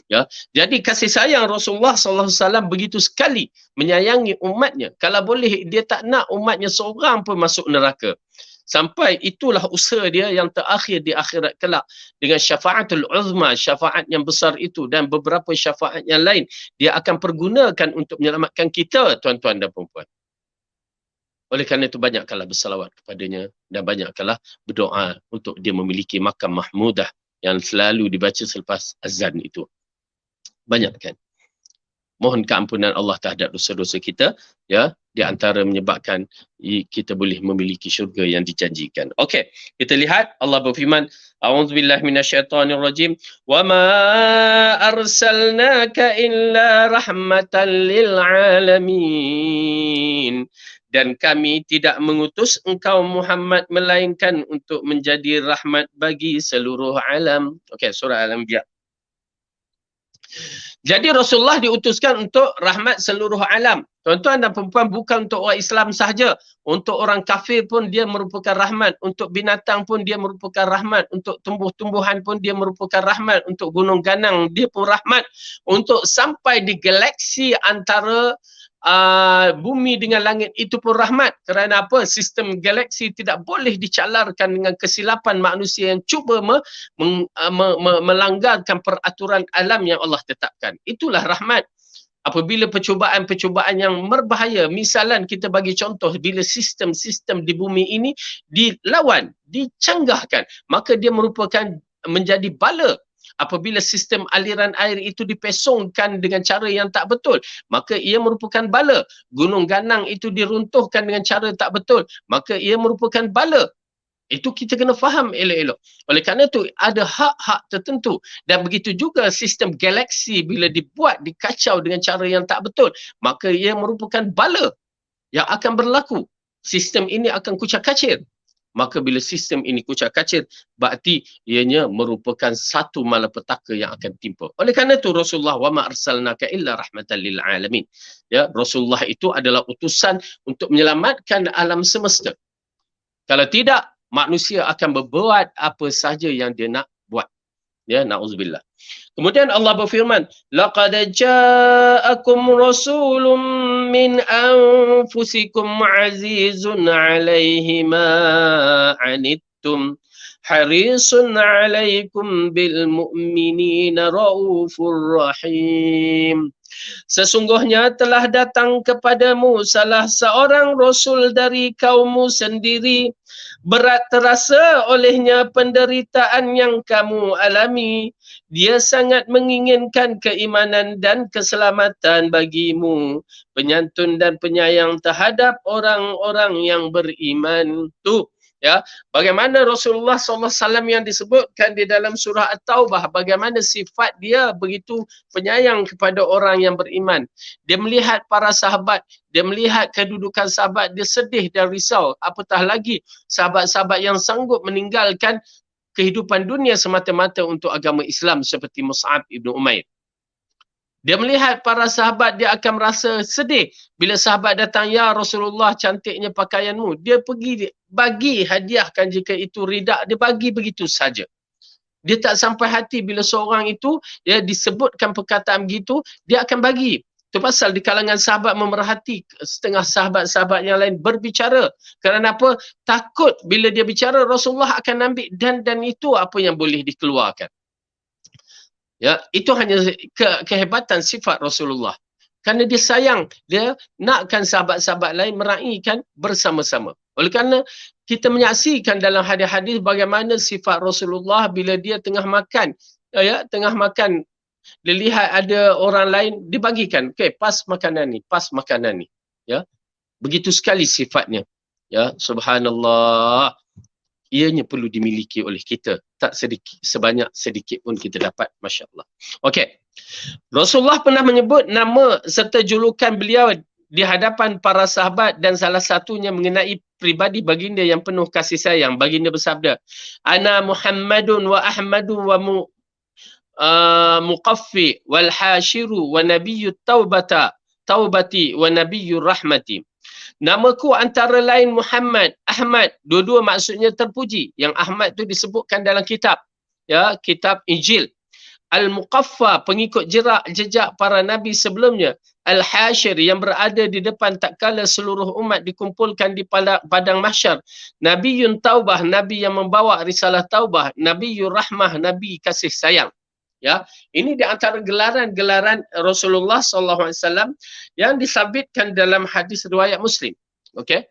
S1: Ya. Jadi kasih sayang Rasulullah SAW begitu sekali menyayangi umatnya. Kalau boleh dia tak nak umatnya seorang pun masuk neraka. Sampai itulah usaha dia yang terakhir di akhirat kelak dengan syafaatul uzma, syafaat yang besar itu dan beberapa syafaat yang lain dia akan pergunakan untuk menyelamatkan kita, tuan-tuan dan perempuan. Oleh kerana itu banyakkanlah bersalawat kepadanya dan banyakkanlah berdoa untuk dia memiliki makam mahmudah yang selalu dibaca selepas azan itu. Banyakkan. Mohon keampunan Allah terhadap dosa-dosa kita, ya, di antara menyebabkan kita boleh memiliki syurga yang dijanjikan. Okey, kita lihat Allah berfirman, A'udzubillahi minasyaitonirrajim, "Wa ma arsalnaka illa rahmatan lil alamin." Dan kami tidak mengutus engkau Muhammad melainkan untuk menjadi rahmat bagi seluruh alam. Okey, surah Al-Anbiya. Jadi Rasulullah diutuskan untuk rahmat seluruh alam. Tuan-tuan dan perempuan, bukan untuk orang Islam sahaja. Untuk orang kafir pun dia merupakan rahmat. Untuk binatang pun dia merupakan rahmat. Untuk tumbuh-tumbuhan pun dia merupakan rahmat. Untuk gunung ganang dia pun rahmat. Untuk sampai di galaksi antara bumi dengan langit itu pun rahmat. Kerana apa? Sistem galaksi tidak boleh dicalarkan dengan kesilapan manusia yang cuba melanggarkan peraturan alam yang Allah tetapkan. Itulah rahmat. Apabila percubaan-percubaan yang berbahaya, misalan kita bagi contoh, bila sistem-sistem di bumi ini dilawan, dicanggahkan, maka dia merupakan menjadi bala. Apabila sistem aliran air itu dipesongkan dengan cara yang tak betul, maka ia merupakan bala. Gunung ganang itu diruntuhkan dengan cara tak betul, maka ia merupakan bala. Itu kita kena faham elok-elok. Oleh kerana itu ada hak-hak tertentu. Dan begitu juga sistem galaksi bila dibuat, dikacau dengan cara yang tak betul, maka ia merupakan bala yang akan berlaku. Sistem ini akan kucak-kacir. Maka bila sistem ini kucak-kacir, berarti ianya merupakan satu malapetaka yang akan timpa. Oleh kerana itu Rasulullah, wa ma arsalnaka illa rahmatan lil alamin. Ya, Rasulullah itu adalah utusan untuk menyelamatkan alam semesta. Kalau tidak, manusia akan berbuat apa sahaja yang dia nak buat. Ya, na'udzubillah. Kemudian Allah berfirman, laqad ja'akum rasulun min anfusikum azizun 'alaihi ma 'anittum harisun 'alaikum bil mu'minina raufur rahim. Sesungguhnya telah datang kepadamu salah seorang rasul dari kaummu sendiri. Berat terasa olehnya penderitaan yang kamu alami. Dia sangat menginginkan keimanan dan keselamatan bagimu. Penyantun dan penyayang terhadap orang-orang yang beriman. Tu. Ya, bagaimana Rasulullah SAW yang disebutkan di dalam surah At-Taubah, bagaimana sifat dia begitu penyayang kepada orang yang beriman. Dia melihat para sahabat, dia melihat kedudukan sahabat, dia sedih dan risau. Apatah lagi sahabat-sahabat yang sanggup meninggalkan kehidupan dunia semata-mata untuk agama Islam seperti Mus'ab ibn Umair. Dia melihat para sahabat, dia akan merasa sedih bila sahabat datang, ya Rasulullah, cantiknya pakaianmu. Dia pergi bagi hadiahkan jika itu rida, dia bagi begitu saja. Dia tak sampai hati bila seorang itu ya disebutkan perkataan begitu, dia akan bagi. Itu pasal di kalangan sahabat memerhati setengah sahabat-sahabat yang lain berbicara. Kerana apa? Takut bila dia bicara Rasulullah akan ambil dan itu apa yang boleh dikeluarkan. Ya, itu hanya kehebatan sifat Rasulullah. Kerana dia sayang, dia nakkan sahabat-sahabat lain meraihkan bersama-sama. Oleh kerana kita menyaksikan dalam hadis-hadis bagaimana sifat Rasulullah bila dia tengah makan, ya, tengah makan, dia lihat ada orang lain, dibagikan, okey, pas makanan ni, pas makanan ni. Ya. Begitu sekali sifatnya. Ya, subhanallah. Ianya perlu dimiliki oleh kita. Tak sedikit, sebanyak sedikit pun kita dapat. Masya Allah. Okey. Rasulullah pernah menyebut nama serta julukan beliau di hadapan para sahabat dan salah satunya mengenai pribadi baginda yang penuh kasih sayang. Baginda bersabda, "Ana Muhammadun wa Ahmadu wa muqaffi wal hashiru wa nabiyyut taubati wa nabiyyur rahmati." Namaku antara lain Muhammad, Ahmad. Dua-dua maksudnya terpuji. Yang Ahmad tu disebutkan dalam kitab. Ya, kitab Injil. Al-Muqaffa, pengikut jejak para nabi sebelumnya. Al-Hashir, yang berada di depan tak kala seluruh umat dikumpulkan di padang mahsyar. Nabiyyun Taubah, nabi yang membawa risalah taubah. Nabiyyur Rahmah, nabi kasih sayang. Ya, ini di antara gelaran-gelaran Rasulullah SAW yang disabitkan dalam hadis riwayat Muslim. Okey.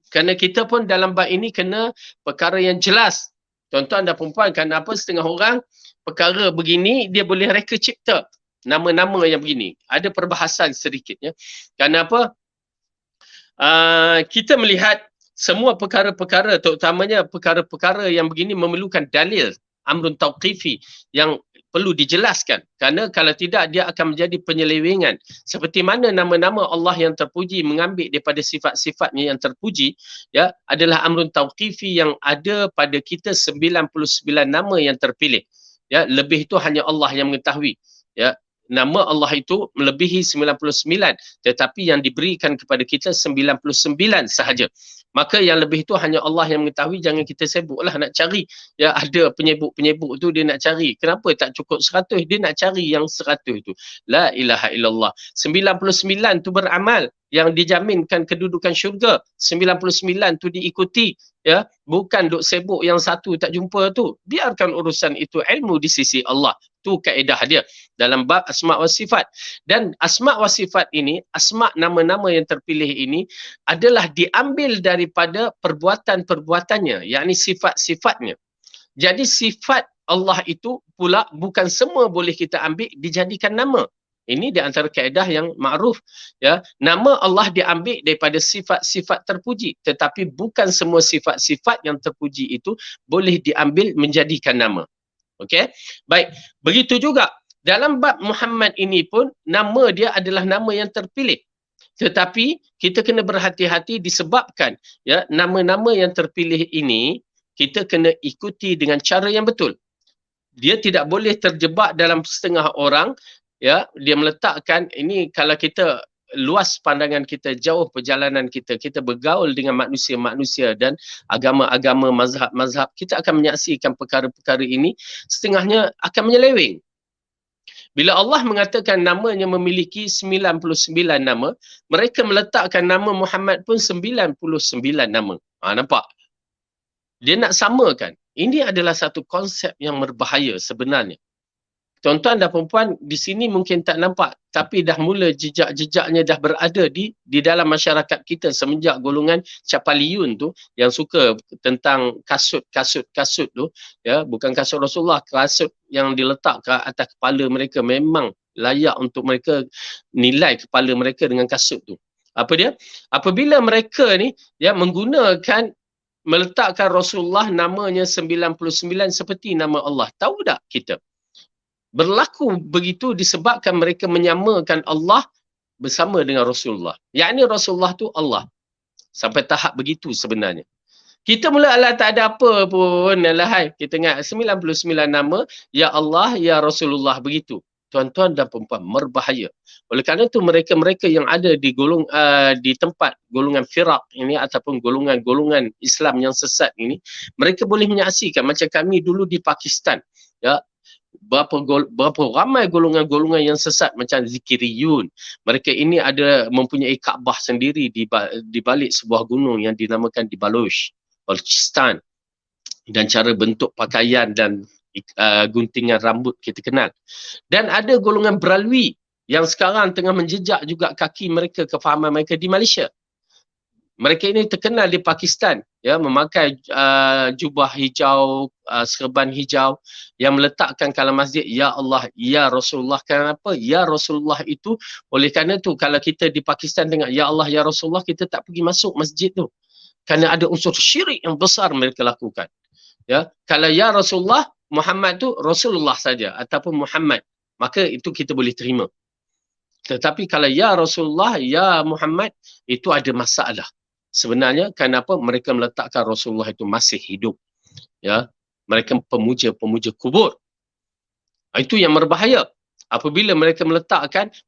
S1: Kerana kita pun dalam bab ini kena perkara yang jelas. Tuan-tuan dan puan-puan, kenapa setengah orang perkara begini dia boleh reka cipta nama-nama yang begini. Ada perbahasan sedikit ya. Kenapa? Kita melihat semua perkara-perkara, terutamanya perkara-perkara yang begini memerlukan dalil, amrun tauqifi, yang perlu dijelaskan. Kerana kalau tidak dia akan menjadi penyelewengan. Seperti mana nama-nama Allah yang terpuji mengambil daripada sifat-sifatnya yang terpuji, ya, adalah amrun tauqifi yang ada pada kita 99 nama yang terpilih. Ya, lebih itu hanya Allah yang mengetahui. Ya, nama Allah itu melebihi 99, tetapi yang diberikan kepada kita 99 sahaja. Maka yang lebih itu hanya Allah yang mengetahui, jangan kita sibuklah nak cari. Ya, ada penyebuk-penyebuk tu dia nak cari. Kenapa tak cukup 100? Dia nak cari yang 100 tu. La ilaha illallah. 99 tu beramal yang dijaminkan kedudukan syurga. 99 tu diikuti. Ya, bukan duk sibuk yang satu tak jumpa tu. Biarkan urusan itu ilmu di sisi Allah. Tu kaedah dia dalam bab asma' wa sifat. Dan asma' wa sifat ini, asma' nama-nama yang terpilih ini adalah diambil daripada perbuatan-perbuatannya, yakni sifat-sifatnya. Jadi sifat Allah itu pula bukan semua boleh kita ambil dijadikan nama. Ini di antara kaedah yang makruf. Ya, nama Allah diambil daripada sifat-sifat terpuji, tetapi bukan semua sifat-sifat yang terpuji itu boleh diambil menjadikan nama. Okey? Baik, begitu juga dalam bab Muhammad ini pun nama dia adalah nama yang terpilih. Tetapi kita kena berhati-hati disebabkan ya nama-nama yang terpilih ini kita kena ikuti dengan cara yang betul. Dia tidak boleh terjebak dalam setengah orang ya, dia meletakkan ini. Kalau kita luas pandangan kita, jauh perjalanan kita, kita bergaul dengan manusia-manusia dan agama-agama, mazhab-mazhab, kita akan menyaksikan perkara-perkara ini setengahnya akan menyeleweng. Bila Allah mengatakan namanya memiliki 99 nama, mereka meletakkan nama Muhammad pun 99 nama. Nampak? Dia nak samakan. Ini adalah satu konsep yang berbahaya sebenarnya. Tuan-tuan dan perempuan di sini mungkin tak nampak, tapi dah mula jejak-jejaknya dah berada di dalam masyarakat kita semenjak golongan Capaliyun tu yang suka tentang kasut tu, ya, bukan kasut Rasulullah, kasut yang diletak ke atas kepala mereka, memang layak untuk mereka nilai kepala mereka dengan kasut tu. Apa dia? Apabila mereka ni ya menggunakan, meletakkan Rasulullah namanya 99 seperti nama Allah. Tahu tak kita? Berlaku begitu disebabkan mereka menyamakan Allah bersama dengan Rasulullah. Yakni Rasulullah tu Allah. Sampai tahap begitu sebenarnya. Kita mula tak ada apa pun. Alahai. Kita ingat 99 nama. Ya Allah, Ya Rasulullah. Begitu. Tuan-tuan dan perempuan, berbahaya. Oleh kerana itu mereka-mereka yang ada di di tempat golongan firak ini ataupun golongan-golongan Islam yang sesat ini, mereka boleh menyaksikan macam kami dulu di Pakistan. Ya, berapa ramai golongan-golongan yang sesat macam Zikiriyun. Mereka ini ada mempunyai Kaabah sendiri di balik sebuah gunung yang dinamakan di Baloch, Balochistan. Dan cara bentuk pakaian dan guntingan rambut kita kenal. Dan ada golongan Beralwi yang sekarang tengah menjejak juga kaki mereka, kefahaman mereka di Malaysia. Mereka ini terkenal di Pakistan ya, memakai jubah hijau, serban hijau yang meletakkan kalam masjid Ya Allah, Ya Rasulullah. Kenapa? Ya Rasulullah itu, oleh kerana tu kalau kita di Pakistan dengar Ya Allah, Ya Rasulullah, kita tak pergi masuk masjid tu. Kerana ada unsur syirik yang besar mereka lakukan. Ya, kalau Ya Rasulullah, Muhammad tu Rasulullah saja ataupun Muhammad, maka itu kita boleh terima. Tetapi kalau ya Rasulullah, ya Muhammad, itu ada masalah. Sebenarnya kenapa mereka meletakkan Rasulullah itu masih hidup? Ya, mereka pemuja-pemuja kubur. Itu yang berbahaya. Apabila mereka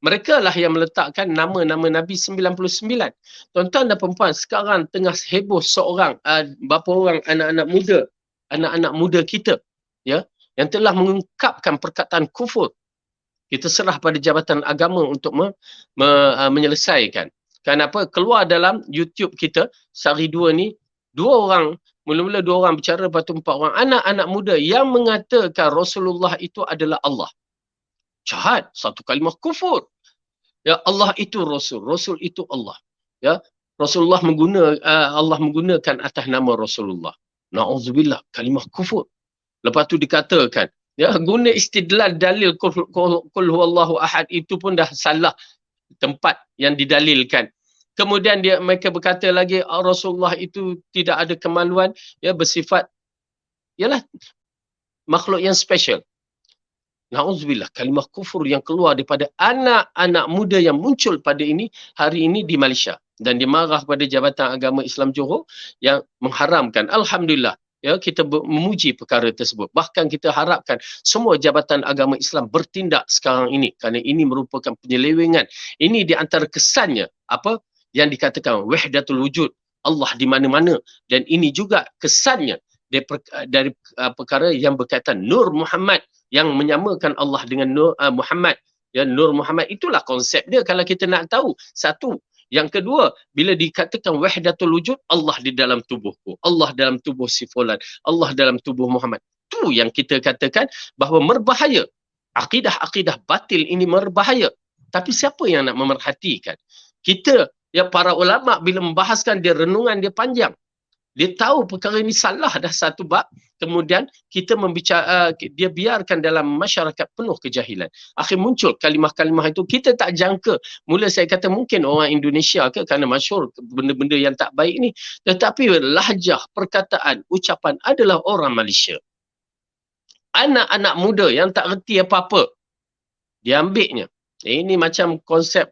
S1: mereka lah yang meletakkan nama-nama Nabi 99. Tuan-tuan dan perempuan, sekarang tengah heboh seorang, berapa orang anak-anak muda kita, ya, yang telah mengungkapkan perkataan kufur. Kita serah pada Jabatan Agama untuk menyelesaikan. Kenapa? Keluar dalam YouTube kita, sehari dua ni, mula-mula dua orang bercara, lepas tu 4 orang. Anak-anak muda yang mengatakan Rasulullah itu adalah Allah. Jahat, satu kalimah kufur. Ya, Allah itu Rasul, Rasul itu Allah. Ya, Rasulullah Allah menggunakan atas nama Rasulullah. Na'udzubillah, kalimah kufur. Lepas tu dikatakan, ya, guna istidlal dalil kul huwallahu ahad itu pun dah salah tempat yang didalilkan. Kemudian mereka berkata lagi Rasulullah itu tidak ada kemaluan, ya, bersifat ialah makhluk yang special. Na'udzubillah, kalimah kufur yang keluar daripada anak-anak muda yang muncul pada hari ini di Malaysia. Dan dimarah pada Jabatan Agama Islam Johor yang mengharamkan. Alhamdulillah, ya, kita memuji perkara tersebut. Bahkan kita harapkan semua Jabatan Agama Islam bertindak sekarang ini. Kerana ini merupakan penyelewengan. Ini di antara kesannya, apa yang dikatakan wahdatul wujud, Allah di mana-mana. Dan ini juga kesannya dari perkara yang berkaitan Nur Muhammad, yang menyamakan Allah dengan Nur Muhammad. Ya, Nur Muhammad itulah konsep dia kalau kita nak tahu. Satu. Yang kedua, bila dikatakan wahdatul wujud, Allah di dalam tubuhku, Allah dalam tubuh si fulan, Allah dalam tubuh Muhammad. Itu yang kita katakan bahawa merbahaya. Akidah-akidah batil ini merbahaya. Tapi siapa yang nak memerhatikan? Kita, ya, para ulama bila membahaskan dia, renungan dia panjang. Dia tahu perkara ini salah dah satu bab, kemudian kita dia biarkan dalam masyarakat penuh kejahilan. Akhir muncul kalimah-kalimah itu, kita tak jangka. Mula saya kata mungkin orang Indonesia ke, kerana masyhur benda-benda yang tak baik ni, tetapi lahjah, perkataan, ucapan adalah orang Malaysia. Anak-anak muda yang tak reti apa-apa, dia ambilnya. Ini macam konsep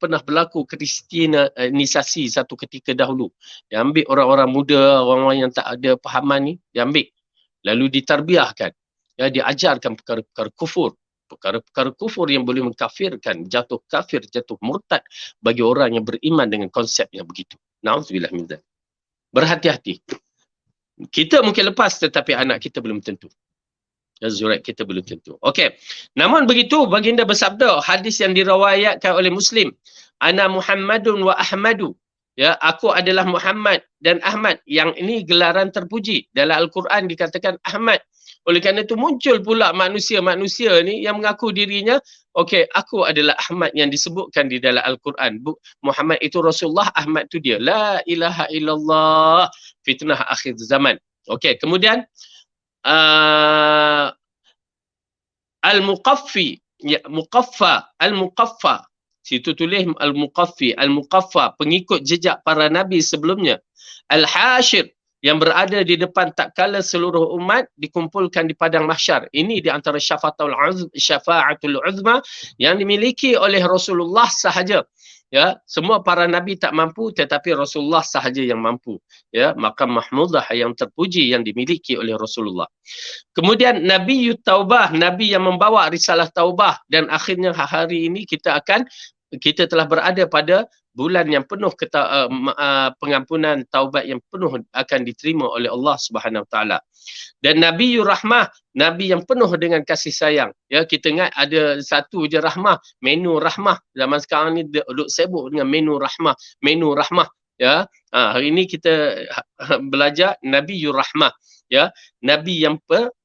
S1: pernah berlaku kristianisasi satu ketika dahulu. Dia ambil orang-orang muda, orang-orang yang tak ada pahaman ni, dia ambil. Lalu ditarbiahkan. Ya, diajarkan perkara-perkara kufur. Perkara-perkara kufur yang boleh mengkafirkan, jatuh kafir, jatuh murtad bagi orang yang beriman dengan konsep yang begitu. Na'udzubillah min dzalik. Berhati-hati. Kita mungkin lepas, tetapi anak kita belum tentu. Zurat kita belum tentu. Okey. Namun begitu, baginda bersabda, hadis yang diriwayatkan oleh Muslim, ana Muhammadun wa Ahmadu. Ya, aku adalah Muhammad dan Ahmad. Yang ini gelaran terpuji. Dalam Al-Quran dikatakan Ahmad. Oleh kerana itu muncul pula manusia-manusia ni yang mengaku dirinya, okey, aku adalah Ahmad yang disebutkan di dalam Al-Quran. Muhammad itu Rasulullah, Ahmad itu dia. La ilaha illallah, fitnah akhir zaman. Okey, kemudian Al-Muqaffi, ya, Al-Muqaffa. Situ tulis Al-Muqaffa, pengikut jejak para nabi sebelumnya. Al-Hashir, yang berada di depan tak kala seluruh umat dikumpulkan di padang mahsyar. Ini di antara syafa'atul uzma yang dimiliki oleh Rasulullah sahaja. Ya, semua para nabi tak mampu, tetapi Rasulullah sahaja yang mampu. Ya, maqam mahmudah yang terpuji yang dimiliki oleh Rasulullah. Kemudian Nabi Taubah, nabi yang membawa risalah taubah, dan akhirnya hari ini kita telah berada pada bulan yang penuh pengampunan taubat yang penuh akan diterima oleh Allah Subhanahu Wa Taala. Dan Nabi Rahmah, nabi yang penuh dengan kasih sayang. Ya, kita ingat ada satu je rahmah, menu rahmah. Zaman sekarang ni duk sibuk dengan menu rahmah. Ya, hari ini kita belajar Nabi Rahmah. Ya, nabi yang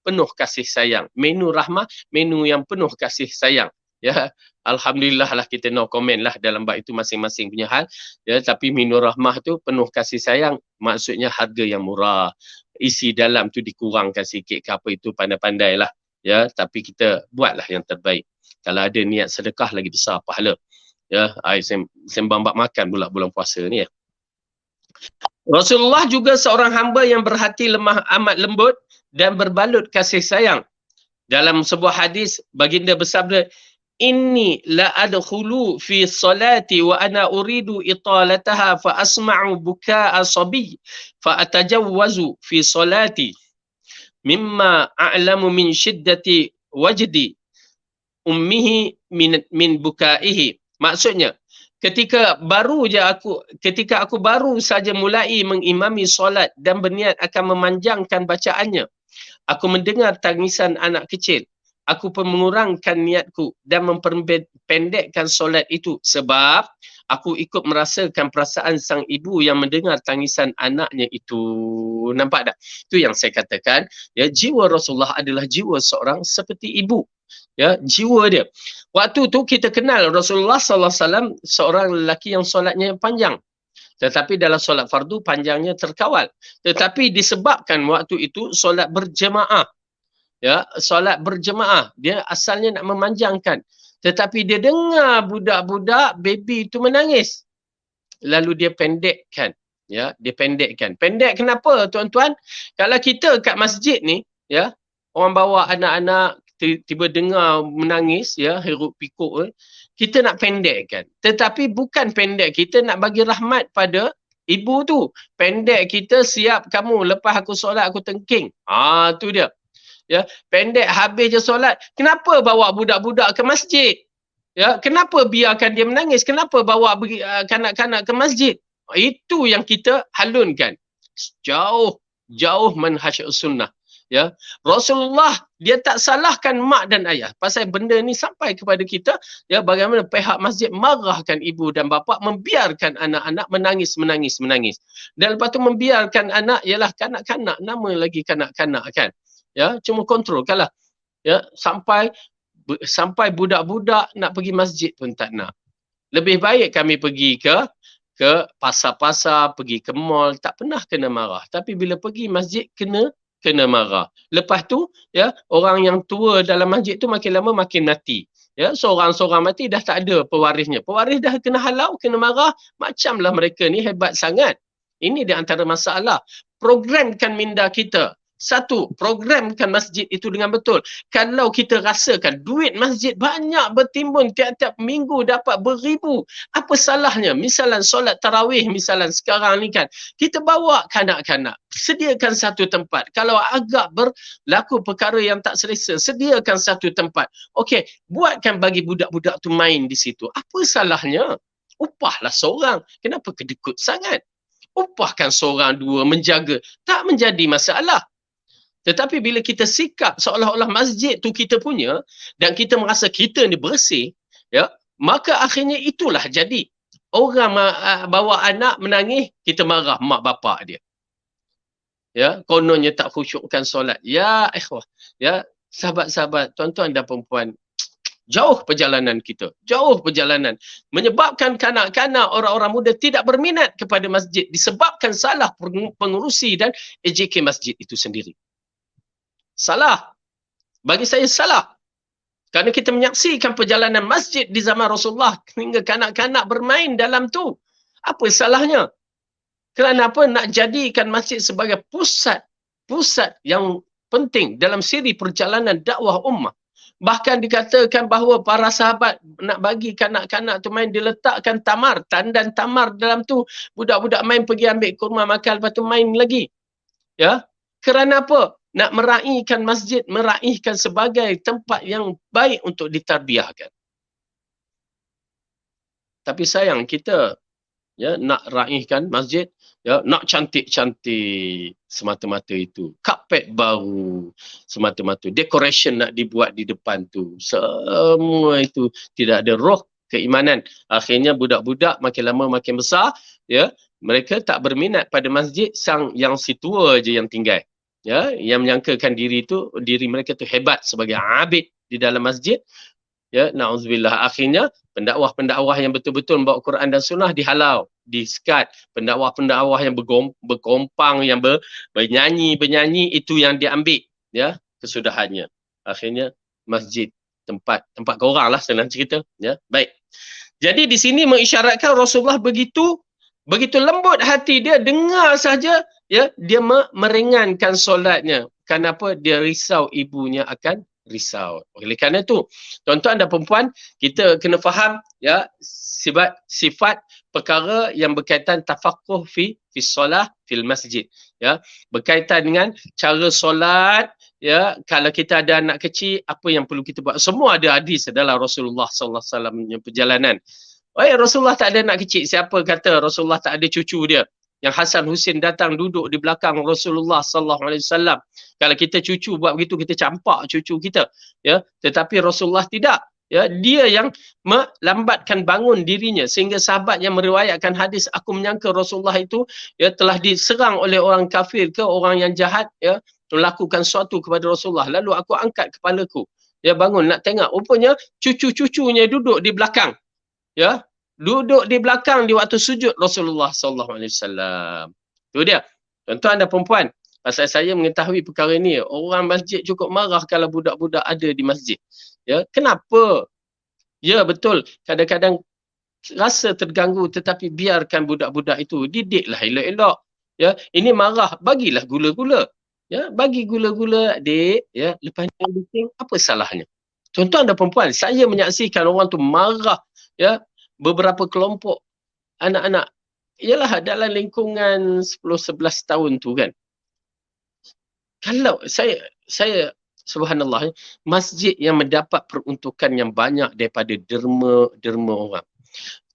S1: penuh kasih sayang. Menu rahmah, menu yang penuh kasih sayang. Ya, alhamdulillah lah, kita no comment lah dalam bab itu, masing-masing punya hal. Ya, tapi menu rahmah tu penuh kasih sayang, maksudnya harga yang murah. Isi dalam tu dikurangkan sikit ke apa itu, pandai-pandai lah. Ya, tapi kita buatlah yang terbaik. Kalau ada niat sedekah, lagi besar pahala. Ya, sembang bab makan pula bulan puasa ni ya. Rasulullah juga seorang hamba yang berhati lemah amat lembut dan berbalut kasih sayang. Dalam sebuah hadis, baginda bersabda, inni la adkhulu fi salati wa ana uridu italataha fa asma'u buka'a sabi fa atajawwazu fi salati mimma a'lamu min shiddati wajdi ummihi min bukaihi. Maksudnya, ketika aku baru saja mulai mengimami solat dan berniat akan memanjangkan bacaannya, aku mendengar tangisan anak kecil. Aku pun mengurangkan niatku dan memperpendekkan solat itu sebab aku ikut merasakan perasaan sang ibu yang mendengar tangisan anaknya itu. Nampak tak? Itu yang saya katakan, ya, jiwa Rasulullah adalah jiwa seorang seperti ibu. Ya, jiwa dia. Waktu tu kita kenal Rasulullah sallallahu alaihi wasallam seorang lelaki yang solatnya panjang. Tetapi dalam solat fardu panjangnya terkawal. Tetapi disebabkan waktu itu solat berjemaah. Ya, solat berjemaah. Dia asalnya nak memanjangkan. Tetapi dia dengar budak-budak baby itu menangis. Lalu dia pendekkan. Ya, dia pendekkan. Pendek kenapa, tuan-tuan? Kalau kita kat masjid ni, ya, orang bawa anak-anak tiba dengar menangis, ya, hiruk pikuk, kita nak pendekkan. Tetapi bukan pendek kita nak bagi rahmat pada ibu tu. Pendek kita siap kamu, lepas aku solat aku tengking. Tu dia. Ya, pendek habis je solat. Kenapa bawa budak-budak ke masjid? Ya, kenapa biarkan dia menangis? Kenapa bawa kanak-kanak ke masjid? Itu yang kita halunkan. Jauh manhaj sunnah. Ya, Rasulullah dia tak salahkan mak dan ayah pasal benda ni sampai kepada kita, ya, bagaimana pihak masjid marahkan ibu dan bapa membiarkan anak-anak menangis dan lepas tu membiarkan anak, ialah kanak-kanak, nama lagi kanak-kanak kan, ya, cuma kontrolkanlah, ya, sampai budak-budak nak pergi masjid pun tak nak. Lebih baik kami pergi ke pasar-pasar, pergi ke mall, tak pernah kena marah. Tapi bila pergi masjid kena marah. Lepas tu, ya, orang yang tua dalam masjid tu makin lama makin mati. Ya, seorang-seorang mati dah tak ada pewarisnya. Pewaris dah kena halau, kena marah, macamlah mereka ni hebat sangat. Ini di antara masalah. Programkan minda kita. Satu, programkan masjid itu dengan betul. Kalau kita rasakan duit masjid banyak bertimbun tiap-tiap minggu dapat beribu, apa salahnya? Misalan solat tarawih, misalan sekarang ni kan, kita bawa kanak-kanak, sediakan satu tempat. Kalau agak berlaku perkara yang tak selesa, sediakan satu tempat. Okey, buatkan bagi budak-budak tu main di situ. Apa salahnya? Upahlah seorang. Kenapa kedekut sangat? Upahkan seorang dua menjaga. Tak menjadi masalah. Tetapi bila kita sikap seolah-olah masjid tu kita punya dan kita merasa kita ni bersih, ya, maka akhirnya itulah jadi. Orang bawa anak menangis, kita marah mak bapak dia. Ya, kononnya tak khusyukkan solat. Ya, ikhwah, ya, sahabat-sahabat, tuan-tuan dan perempuan, jauh perjalanan kita. Jauh perjalanan. Menyebabkan kanak-kanak, orang-orang muda tidak berminat kepada masjid disebabkan salah pengurusi dan AJK masjid itu sendiri. Salah. Bagi saya salah. Kerana kita menyaksikan perjalanan masjid di zaman Rasulullah hingga kanak-kanak bermain dalam tu. Apa salahnya? Kerana apa? Nak jadikan masjid sebagai pusat yang penting dalam siri perjalanan dakwah ummah. Bahkan dikatakan bahawa para sahabat nak bagi kanak-kanak tu main, diletakkan tamar, tandan tamar dalam tu. Budak-budak main pergi ambil kurma makan, lepas tu main lagi. Ya, kerana apa? Nak meraihkan masjid, meraihkan sebagai tempat yang baik untuk ditarbiahkan. Tapi sayang kita, ya, nak raihkan masjid, ya, nak cantik-cantik semata-mata itu. Kapet baru semata-mata. Decoration nak dibuat di depan tu. Semua itu tidak ada roh keimanan. Akhirnya budak-budak makin lama makin besar, ya, mereka tak berminat pada masjid, yang si tua je yang tinggal. Ya, yang menyangkakan diri mereka tu hebat sebagai abid di dalam masjid. Ya, na'udzubillah. Akhirnya pendakwah-pendakwah yang betul-betul membawa Quran dan Sunnah dihalau, diskat. Pendakwah-pendakwah yang berkompang, yang bernyanyi itu yang diambil, ya, kesudahannya. Akhirnya masjid tempat korang lah, senang cerita, ya. Baik. Jadi di sini mengisyaratkan Rasulullah begitu lembut hati dia, dengar saja, ya, dia meringankan solatnya. Kenapa? Dia risau ibunya akan risau. Oleh kerana itu, tuan-tuan dan perempuan, kita kena faham ya sifat perkara yang berkaitan tafaquh fi solah fil masjid, ya, berkaitan dengan cara solat, ya, kalau kita ada anak kecil apa yang perlu kita buat. Semua ada hadis dalam Rasulullah sallallahu alaihi wasallam punya perjalanan. Rasulullah tak ada anak kecil. Siapa kata Rasulullah tak ada cucu dia? Yang Hasan Husin datang duduk di belakang Rasulullah sallallahu alaihi wasallam. Kalau kita cucu buat begitu, kita campak cucu kita, ya. Tetapi Rasulullah tidak. Ya, dia yang melambatkan bangun dirinya sehingga sahabat yang meriwayatkan hadis, aku menyangka Rasulullah itu ya telah diserang oleh orang kafir ke orang yang jahat, ya, melakukan sesuatu kepada Rasulullah. Lalu aku angkat kepalaku, ya, bangun nak tengok. Rupanya cucu-cucunya duduk di belakang, ya, duduk di belakang di waktu sujud Rasulullah sallallahu alaihi wasallam. Itu dia. Tuan-tuan dan perempuan, pasal saya mengetahui perkara ini, orang masjid cukup marah kalau budak-budak ada di masjid. Ya, kenapa? Ya, betul. Kadang-kadang rasa terganggu, tetapi biarkan budak-budak itu, didiklah elok-elok. Ya, ini marah, bagilah gula-gula. Ya, bagi gula-gula, adik, ya, lepas ni bikin, apa salahnya? Tuan-tuan dan perempuan, saya menyaksikan orang tu marah, ya, beberapa kelompok anak-anak, ialah dalam lingkungan 10-11 tahun tu kan. Kalau saya subhanallah, masjid yang mendapat peruntukan yang banyak daripada derma orang.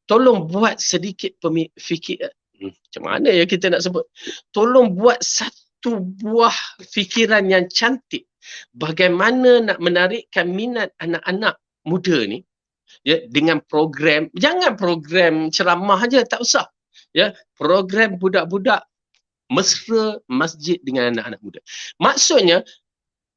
S1: Tolong buat sedikit fikir, macam mana ya kita nak sebut? Tolong buat satu buah fikiran yang cantik. Bagaimana nak menarikkan minat anak-anak muda ni, ya, dengan program, jangan program ceramah aja, tak usah. Ya, program budak-budak mesra masjid dengan anak-anak muda. Maksudnya,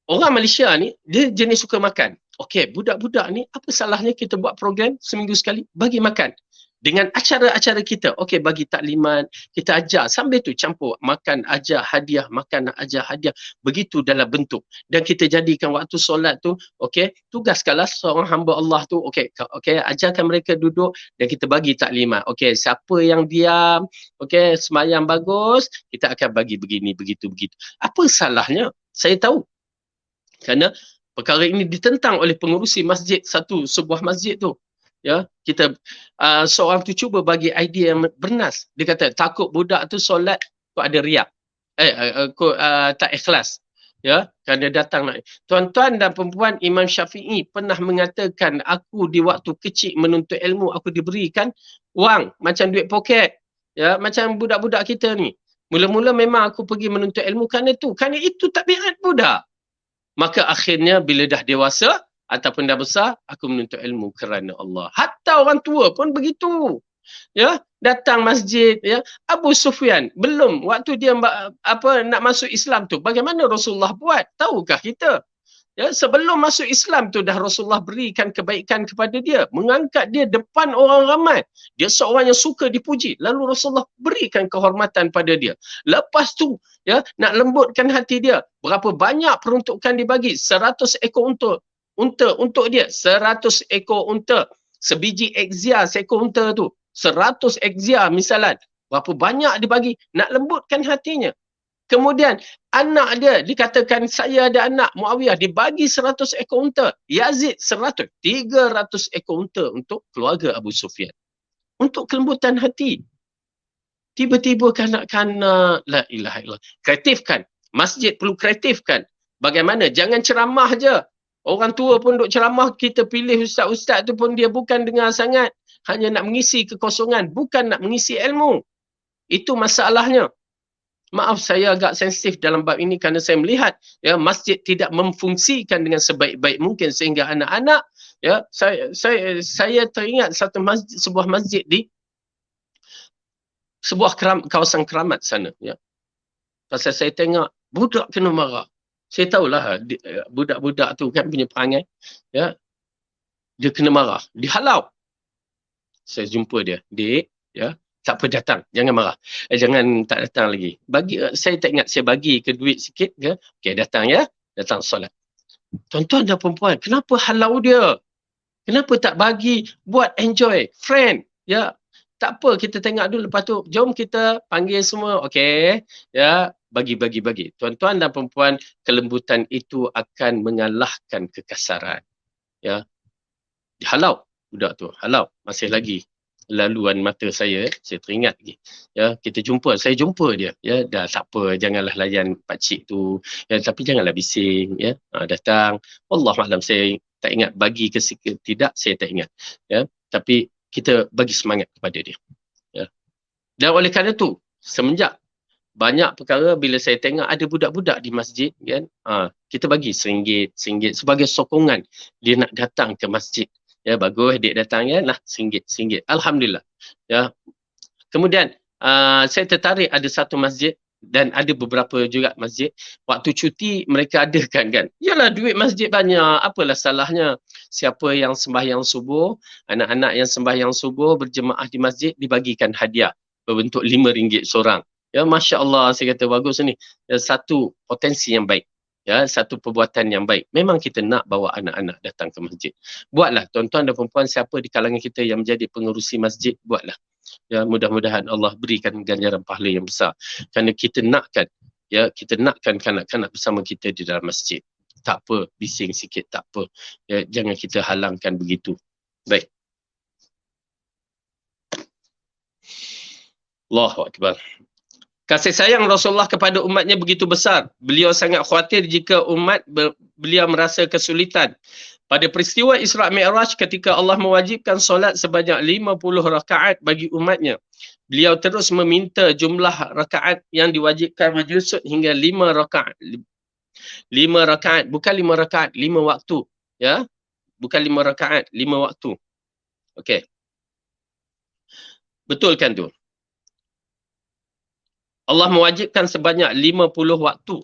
S1: orang Malaysia ni, dia jenis suka makan. Okey, budak-budak ni, apa salahnya kita buat program seminggu sekali, bagi makan. Dengan acara-acara kita, okey, bagi taklimat, kita ajar, sambil tu campur, makan, ajar, hadiah, makan, ajar, hadiah. Begitu dalam bentuk. Dan kita jadikan waktu solat tu, okey, tugaskanlah seorang hamba Allah tu, okey, ajarkan mereka duduk dan kita bagi taklimat. Okey, siapa yang diam, okey, semayang bagus, kita akan bagi begini, begitu. Apa salahnya? Saya tahu. Kerana perkara ini ditentang oleh pengurusi masjid sebuah masjid tu. Ya, kita seorang tu cuba bagi idea yang bernas. Dia kata takut budak tu solat tu ada riak. Tak ikhlas. Ya, kerana datang nak. Tuan-tuan dan perempuan, Imam Syafi'i pernah mengatakan, aku di waktu kecil menuntut ilmu, aku diberikan wang macam duit poket. Ya, macam budak-budak kita ni. Mula-mula memang aku pergi menuntut ilmu kerana itu tabiat budak. Maka akhirnya bila dah dewasa ataupun dah besar, aku menuntut ilmu kerana Allah. Hatta orang tua pun begitu. Ya, datang masjid, ya. Abu Sufyan belum waktu dia nak masuk Islam tu, bagaimana Rasulullah buat? Tahukah kita? Ya, sebelum masuk Islam tu dah Rasulullah berikan kebaikan kepada dia, mengangkat dia depan orang ramai. Dia seorang yang suka dipuji, lalu Rasulullah berikan kehormatan pada dia. Lepas tu, ya, nak lembutkan hati dia, berapa banyak peruntukan dibagi? 100 ekor unta untuk dia, 100 ekor unta. Sebiji ekzia seekor unta tu, 100 ekzia misalan. Berapa banyak dibagi? Nak lembutkan hatinya. Kemudian anak dia dikatakan, saya ada anak Muawiyah, dibagi 100 ekor unta. Yazid 300 ekor unta untuk keluarga Abu Sufyan. Untuk kelembutan hati. Tiba-tiba kanak-kanak, la ilaha illallah. Kreatifkan. Masjid perlu kreatifkan. Bagaimana? Jangan ceramah je. Orang tua pun duk ceramah, kita pilih ustaz-ustaz tu pun dia bukan dengar sangat. Hanya nak mengisi kekosongan, bukan nak mengisi ilmu. Itu masalahnya. Maaf, saya agak sensitif dalam bab ini kerana saya melihat, ya, masjid tidak memfungsikan dengan sebaik-baik mungkin sehingga anak-anak, ya, saya teringat sebuah masjid di sebuah kawasan Keramat sana, ya. Pasal saya tengok budak kena marah. Saya tahulah budak-budak tu kan punya perangai, ya. Dia kena marah, dihalau. Saya jumpa dia, "Dik, ya, tak apa datang, jangan marah. Jangan tak datang lagi. Saya tak ingat saya bagi ke duit sikit ke. Okey, datang ya. Datang solat." Tuan-tuan dan perempuan, kenapa halau dia? Kenapa tak bagi buat enjoy, friend, ya? Tak apa, kita tengok dulu, lepas tu jom kita panggil semua. Okey, ya, bagi. Tuan-tuan dan perempuan, kelembutan itu akan mengalahkan kekasaran. Ya, halau budak tu, halau. Masih lagi laluan mata saya teringat lagi. Ya, saya jumpa dia. Ya, dah tak apa, janganlah layan pakcik tu. Ya, tapi janganlah bising. Ya, datang. Wallahualam, saya tak ingat bagi ke tidak, saya tak ingat. Ya, tapi kita bagi semangat kepada dia. Ya. Dan oleh kerana tu, semenjak banyak perkara bila saya tengok ada budak-budak di masjid kan, kita bagi RM1 sebagai sokongan dia nak datang ke masjid. Ya, bagus dia datang ya, lah RM1. Alhamdulillah. Ya. Kemudian saya tertarik ada satu masjid dan ada beberapa juga masjid waktu cuti mereka adakan kan. Yalah, duit masjid banyak, apalah salahnya. Siapa yang sembahyang subuh, anak-anak yang sembahyang subuh berjemaah di masjid dibagikan hadiah berbentuk RM5 seorang. Ya, Masya Allah, saya kata bagus ni. Ya, satu potensi yang baik. Ya, satu perbuatan yang baik. Memang kita nak bawa anak-anak datang ke masjid. Buatlah, tuan-tuan dan perempuan, siapa di kalangan kita yang menjadi pengerusi masjid, buatlah. Ya, mudah-mudahan Allah berikan ganjaran pahala yang besar. Kerana kita nakkan kanak-kanak bersama kita di dalam masjid. Tak apa, bising sikit, tak apa. Ya, jangan kita halangkan begitu. Baik. Allahu Akbar. Kasih sayang Rasulullah kepada umatnya begitu besar. Beliau sangat khawatir jika umat beliau merasa kesulitan. Pada peristiwa Isra' Mi'raj ketika Allah mewajibkan solat sebanyak 50 rakaat bagi umatnya, beliau terus meminta jumlah rakaat yang diwajibkan menyusut hingga 5 rakaat. 5 rakaat, bukan 5 rakaat, 5 waktu. Ya? Bukan 5 rakaat, 5 waktu. Okey. Betul kan tu? Allah mewajibkan sebanyak 50 waktu.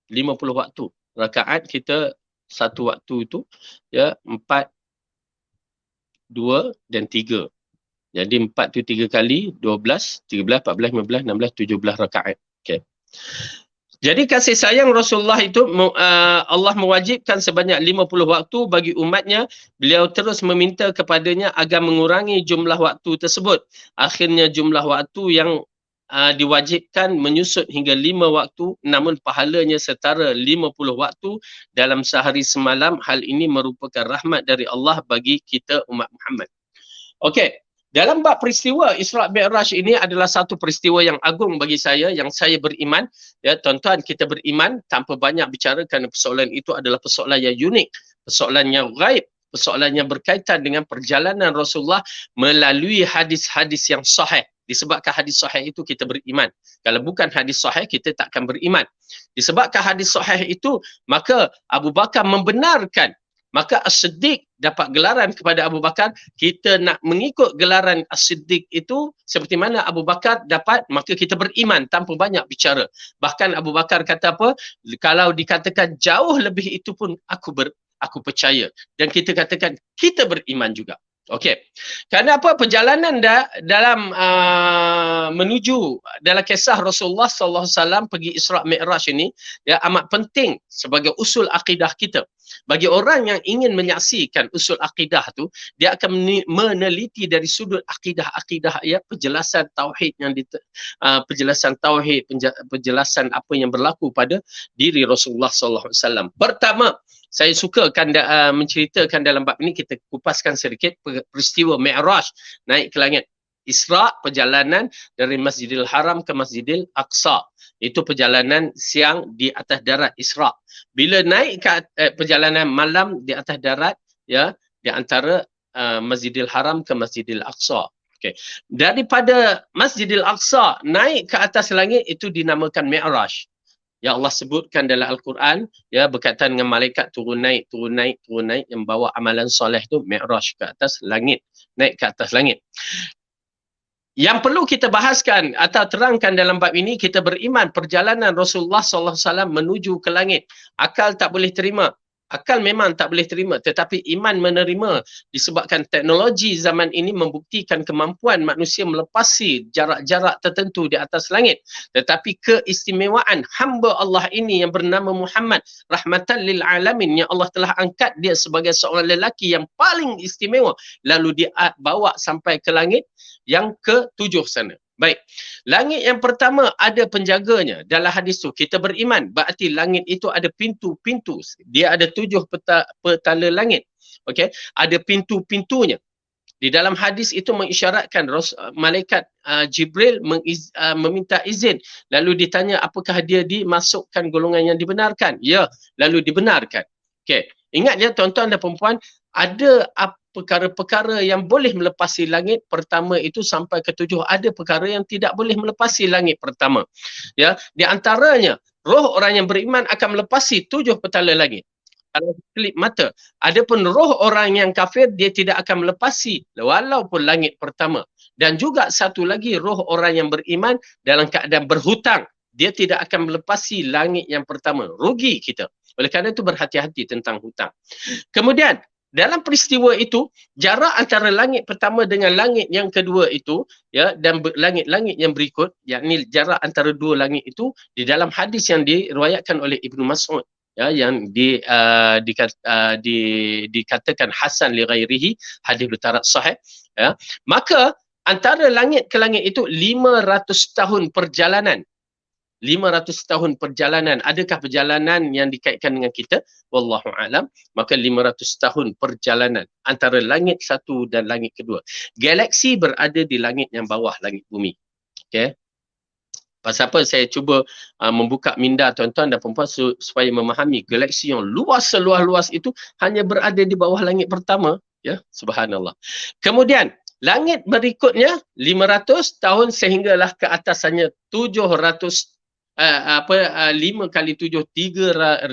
S1: 50 waktu. Rakaat kita satu waktu itu ya 4, 2 dan 3. Jadi 4 tu 3 kali 12, 13, 14, 15, 16, 17 rakaat. Okey. Jadi kasih sayang Rasulullah itu Allah mewajibkan sebanyak 50 waktu bagi umatnya. Beliau terus meminta kepadanya agar mengurangi jumlah waktu tersebut. Akhirnya jumlah waktu yang diwajibkan menyusut hingga 5 waktu, namun pahalanya setara 50 waktu dalam sehari semalam. Hal ini merupakan rahmat dari Allah bagi kita umat Muhammad. Okey, dalam bab peristiwa Isra' Mi'raj ini adalah satu peristiwa yang agung bagi saya, yang saya beriman. Ya, tuan-tuan, kita beriman tanpa banyak bicara kerana persoalan itu adalah persoalan yang unik, persoalan yang gaib, persoalan yang berkaitan dengan perjalanan Rasulullah melalui hadis-hadis yang sahih. Disebabkan hadis sahih itu kita beriman. Kalau bukan hadis sahih, kita takkan beriman. Disebabkan hadis sahih itu, maka Abu Bakar membenarkan. Maka As-Siddiq dapat gelaran kepada Abu Bakar. Kita nak mengikut gelaran As-Siddiq itu seperti mana Abu Bakar dapat, maka kita beriman tanpa banyak bicara. Bahkan Abu Bakar kata apa? Kalau dikatakan jauh lebih itu pun aku percaya. Dan kita katakan kita beriman juga. Okey. Kerana apa? Perjalanan dalam menuju dalam kisah Rasulullah sallallahu alaihi wasallam pergi Isra' Mi'raj ini ya amat penting sebagai usul akidah kita. Bagi orang yang ingin menyaksikan usul akidah tu, dia akan meneliti dari sudut akidah ya, penjelasan tauhid penjelasan tauhid, penjelasan apa yang berlaku pada diri Rasulullah sallallahu alaihi wasallam. Pertama, saya sukakan menceritakan dalam bab ini, kita kupaskan sedikit peristiwa Mi'raj, naik ke langit. Isra', perjalanan dari Masjidil Haram ke Masjidil Aqsa. Itu perjalanan siang di atas darat Isra'. Bila naik ke perjalanan malam di atas darat, ya, di antara Masjidil Haram ke Masjidil Aqsa. Okay. Daripada Masjidil Aqsa naik ke atas langit itu dinamakan Mi'raj. Ya, Allah sebutkan dalam Al-Quran ya berkaitan dengan malaikat turun naik yang bawa amalan soleh tu Mi'raj ke atas langit, naik ke atas langit. Yang perlu kita bahaskan atau terangkan dalam bab ini, kita beriman perjalanan Rasulullah sallallahu alaihi wasallam menuju ke langit. Akal tak boleh terima. Akal memang tak boleh terima, tetapi iman menerima disebabkan teknologi zaman ini membuktikan kemampuan manusia melepasi jarak-jarak tertentu di atas langit. Tetapi keistimewaan hamba Allah ini yang bernama Muhammad, rahmatan lil alamin, yang Allah telah angkat dia sebagai seorang lelaki yang paling istimewa, lalu dia bawa sampai ke langit yang ke-7 sana. Baik. Langit yang pertama ada penjaganya. Dalam hadis tu kita beriman, berarti langit itu ada pintu-pintu. Dia ada 7 petala langit. Okey, ada pintu-pintunya. Di dalam hadis itu mengisyaratkan malaikat Jibril meminta izin. Lalu ditanya apakah dia dimasukkan golongan yang dibenarkan? Ya, lalu dibenarkan. Okey. Ingat ya tuan-tuan dan perempuan, ada perkara-perkara yang boleh melepasi langit pertama itu sampai ke 7. Ada perkara yang tidak boleh melepasi langit pertama. Ya, di antaranya roh orang yang beriman akan melepasi 7 petala langit. Kalau kelip mata. Adapun roh orang yang kafir, dia tidak akan melepasi walaupun langit pertama. Dan juga satu lagi, roh orang yang beriman dalam keadaan berhutang, dia tidak akan melepasi langit yang pertama. Rugi kita. Oleh kerana itu berhati-hati tentang hutang. Kemudian, dalam peristiwa itu, jarak antara langit pertama dengan langit yang kedua itu, ya, dan langit-langit yang berikut, yakni jarak antara dua langit itu, di dalam hadis yang diriwayatkan oleh Ibnu Mas'ud, ya, yang dikatakan hasan li ghairihi, hadis bertaraf sahih, ya, maka antara langit ke langit itu 500 tahun perjalanan. 500 tahun perjalanan. Adakah perjalanan yang dikaitkan dengan kita? Wallahu alam. Maka 500 tahun perjalanan antara langit satu dan langit kedua. Galaksi berada di langit yang bawah langit bumi. Okey. Pasal apa saya cuba membuka minda tuan-tuan dan perempuan supaya memahami galaksi yang luas seluas-luas itu hanya berada di bawah langit pertama, ya, subhanallah. Kemudian langit berikutnya 500 tahun sehinggalah ke atasannya 700 5 kali 7 3,500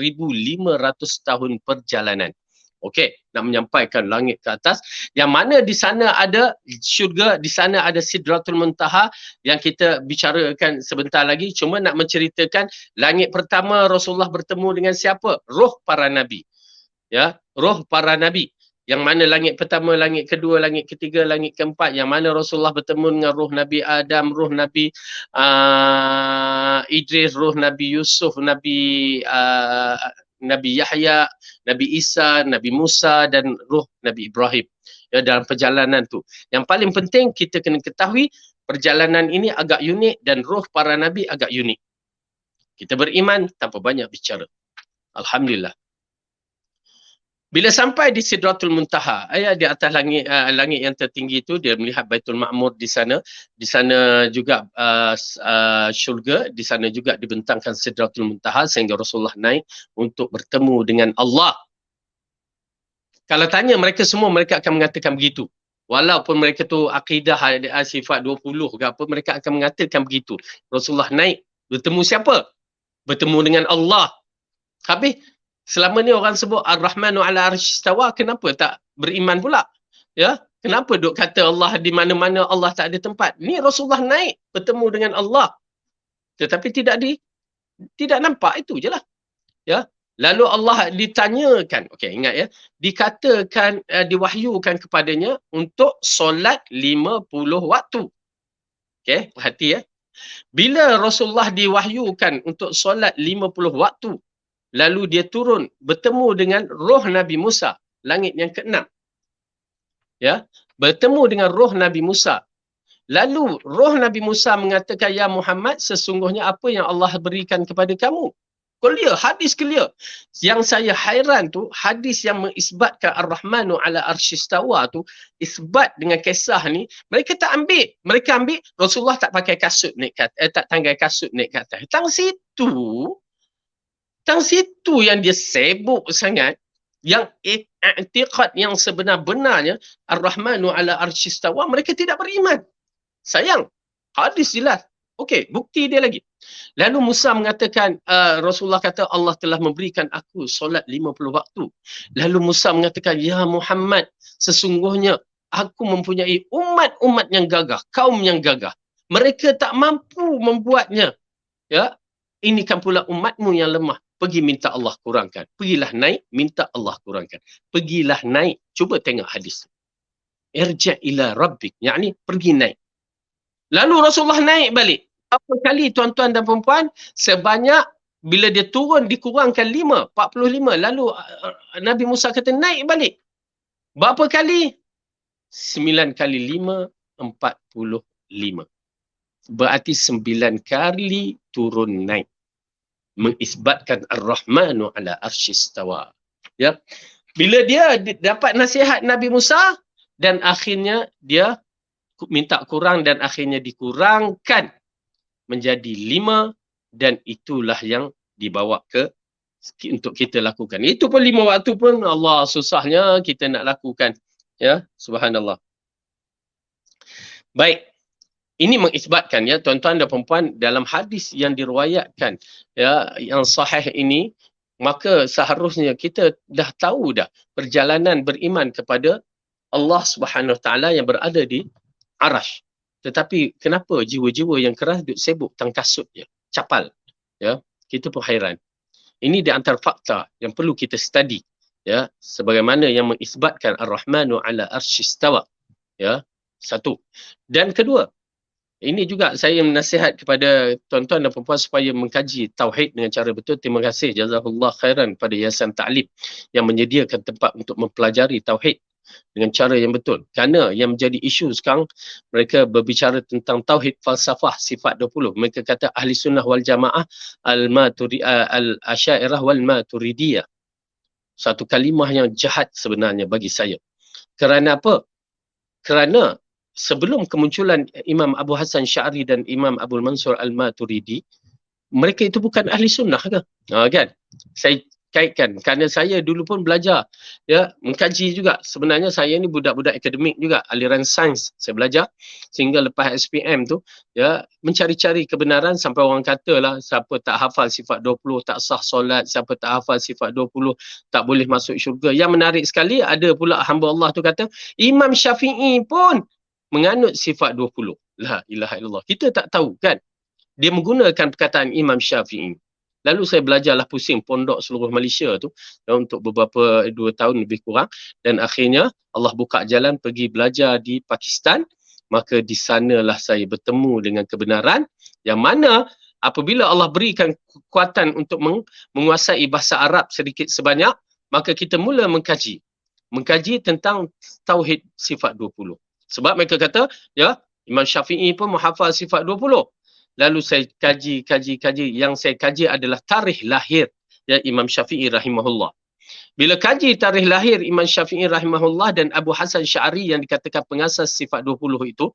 S1: tahun perjalanan. Okey, nak menyampaikan langit ke atas, yang mana di sana ada syurga, di sana ada Sidratul Muntaha yang kita bicarakan sebentar lagi. Cuma nak menceritakan langit pertama Rasulullah bertemu dengan siapa? Roh para nabi. Ya, roh para nabi. Yang mana langit pertama, langit kedua, langit ketiga, langit keempat, yang mana Rasulullah bertemu dengan roh Nabi Adam, roh Nabi Idris, roh Nabi Yusuf, Nabi Yahya, Nabi Isa, Nabi Musa dan roh Nabi Ibrahim. Ya, dalam perjalanan tu. Yang paling penting kita kena ketahui perjalanan ini agak unik dan roh para nabi agak unik. Kita beriman tanpa banyak bicara. Alhamdulillah. Bila sampai di Sidratul Muntaha, di atas langit yang tertinggi itu, dia melihat Baitul Ma'mur di sana. Di sana juga syurga, di sana juga dibentangkan Sidratul Muntaha sehingga Rasulullah naik untuk bertemu dengan Allah. Kalau tanya mereka semua, mereka akan mengatakan begitu. Walaupun mereka tu akidah sifat 20 ke apa, mereka akan mengatakan begitu. Rasulullah naik, bertemu siapa? Bertemu dengan Allah. Habis, selama ni orang sebut Ar-Rahmanu ala arsyistawa, kenapa tak beriman pula? Ya, kenapa duk kata Allah di mana-mana, Allah tak ada tempat? Ni Rasulullah naik bertemu dengan Allah. Tetapi tidak nampak, itu je lah. Ya. Lalu Allah ditanyakan, okey, ingat ya, dikatakan diwahyukan kepadanya untuk solat 50 waktu. Okey, perhati ya. Bila Rasulullah diwahyukan untuk solat 50 waktu, lalu dia turun bertemu dengan roh Nabi Musa, langit yang ke-6. Ya, bertemu dengan roh Nabi Musa. Lalu roh Nabi Musa mengatakan, ya Muhammad, sesungguhnya apa yang Allah berikan kepada kamu? Clear, hadis clear. Yang saya hairan tu, hadis yang mengisbatkan Ar-Rahmanu ala arsyistawa tu, isbat dengan kisah ni, mereka tak ambil. Mereka ambil Rasulullah tak pakai kasut naik ke atas, tak tanggai kasut naik ke atas. Tang situ yang dia sibuk sangat, yang i'tiqad yang sebenar-benarnya Ar-Rahmanu ala arsyistawa, mereka tidak beriman. Sayang, hadis jelas. Okey, bukti dia lagi. Lalu Musa mengatakan, Rasulullah kata Allah telah memberikan aku solat 50 waktu. Lalu Musa mengatakan, ya Muhammad, sesungguhnya aku mempunyai umat-umat yang gagah, kaum yang gagah. Mereka tak mampu membuatnya. Ya, ini kan pula umatmu yang lemah. Pergi minta Allah kurangkan. Pergilah naik, minta Allah kurangkan. Pergilah naik. Cuba tengok hadis. Irja' ila rabbik. Yakni pergi naik. Lalu Rasulullah naik balik. Berapa kali tuan-tuan dan perempuan? Sebanyak bila dia turun dikurangkan 5, 45. Lalu Nabi Musa kata naik balik. Berapa kali? 9 kali 5, 45. berarti 9 kali turun naik. Mengisbatkan Ar-Rahmanu ala arsyistawa. Ya. Bila dia dapat nasihat Nabi Musa dan akhirnya dia minta kurang dan akhirnya dikurangkan menjadi 5 dan itulah yang dibawa ke untuk kita lakukan. Itu pun 5 waktu pun Allah susahnya kita nak lakukan. Ya, subhanallah. Baik. Ini mengisbatkan ya tuan-tuan dan puan-puan dalam hadis yang diriwayatkan ya yang sahih ini, maka seharusnya kita dah tahu dah perjalanan beriman kepada Allah Subhanahu Wa Taala yang berada di Arash. Tetapi kenapa jiwa-jiwa yang keras duk sibuk tang kasut je, capal. Ya, kita pun hairan. Ini di antara fakta yang perlu kita study ya, sebagaimana yang mengisbatkan Ar-Rahmanu ala arsyistawa. Ya, satu. Dan kedua, ini juga saya menasihat kepada tuan-tuan dan puan-puan supaya mengkaji tauhid dengan cara betul. Terima kasih jazakallah khairan pada Yayasan Ta'lim yang menyediakan tempat untuk mempelajari tauhid dengan cara yang betul. Kerana yang menjadi isu sekarang, mereka berbicara tentang tauhid falsafah sifat 20. Mereka kata ahli sunnah wal jamaah al-asyairah wal maturidiyah. Satu kalimah yang jahat sebenarnya bagi saya. Kerana apa? Kerana sebelum kemunculan Imam Abu Hasan Sy'ari dan Imam Abu Mansur Al-Maturidi, mereka itu bukan ahli sunnah ke? Kan? Saya kaitkan kerana saya dulu pun belajar ya, mengkaji juga. Sebenarnya saya ni budak-budak akademik juga, aliran sains saya belajar sehingga lepas SPM tu ya mencari-cari kebenaran sampai orang katalah siapa tak hafal sifat 20 tak sah solat, siapa tak hafal sifat 20 tak boleh masuk syurga. Yang menarik sekali ada pula hamba Allah tu kata Imam Syafi'i pun menganut sifat 20. La ilaha illallah. Kita tak tahu kan. Dia menggunakan perkataan Imam Syafi'i. Lalu saya belajarlah pusing pondok seluruh Malaysia tu untuk beberapa 2 tahun lebih kurang dan akhirnya Allah buka jalan pergi belajar di Pakistan. Maka di sanalah saya bertemu dengan kebenaran yang mana apabila Allah berikan kekuatan untuk menguasai bahasa Arab sedikit sebanyak, maka kita mula mengkaji tentang tauhid sifat 20. Sebab mereka kata, ya, Imam Syafi'i pun menghafal sifat 20. Lalu saya kaji. Yang saya kaji adalah tarikh lahir ya Imam Syafi'i rahimahullah. Bila kaji tarikh lahir Imam Syafi'i rahimahullah dan Abu Hasan Sy'ari yang dikatakan pengasas sifat 20 itu,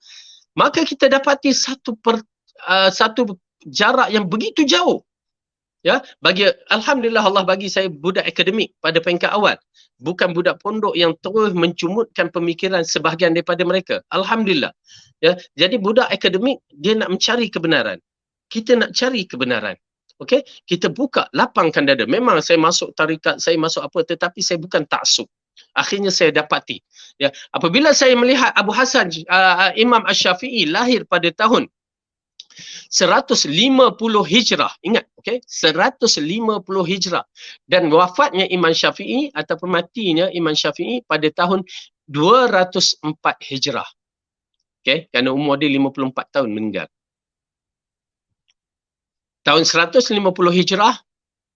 S1: maka kita dapati satu jarak yang begitu jauh. Ya, alhamdulillah Allah bagi saya budak akademik pada peringkat awal. Bukan budak pondok yang terus mencumutkan pemikiran sebahagian daripada mereka. Alhamdulillah. Ya, jadi budak akademik dia nak mencari kebenaran. Kita nak cari kebenaran. Okey, kita buka, lapangkan dada. Memang saya masuk tarikat, saya masuk apa, tetapi saya bukan taksub. Akhirnya saya dapati. Ya, apabila saya melihat Abu Hasan Imam Asy-Syafi'i lahir pada tahun 150 Hijrah. Ingat, okey? 150 Hijrah. Dan wafatnya Imam Syafi'i ataupun matinya Imam Syafi'i pada tahun 204 Hijrah. Okey, kerana umur dia 54 tahun meninggal. Tahun 150 Hijrah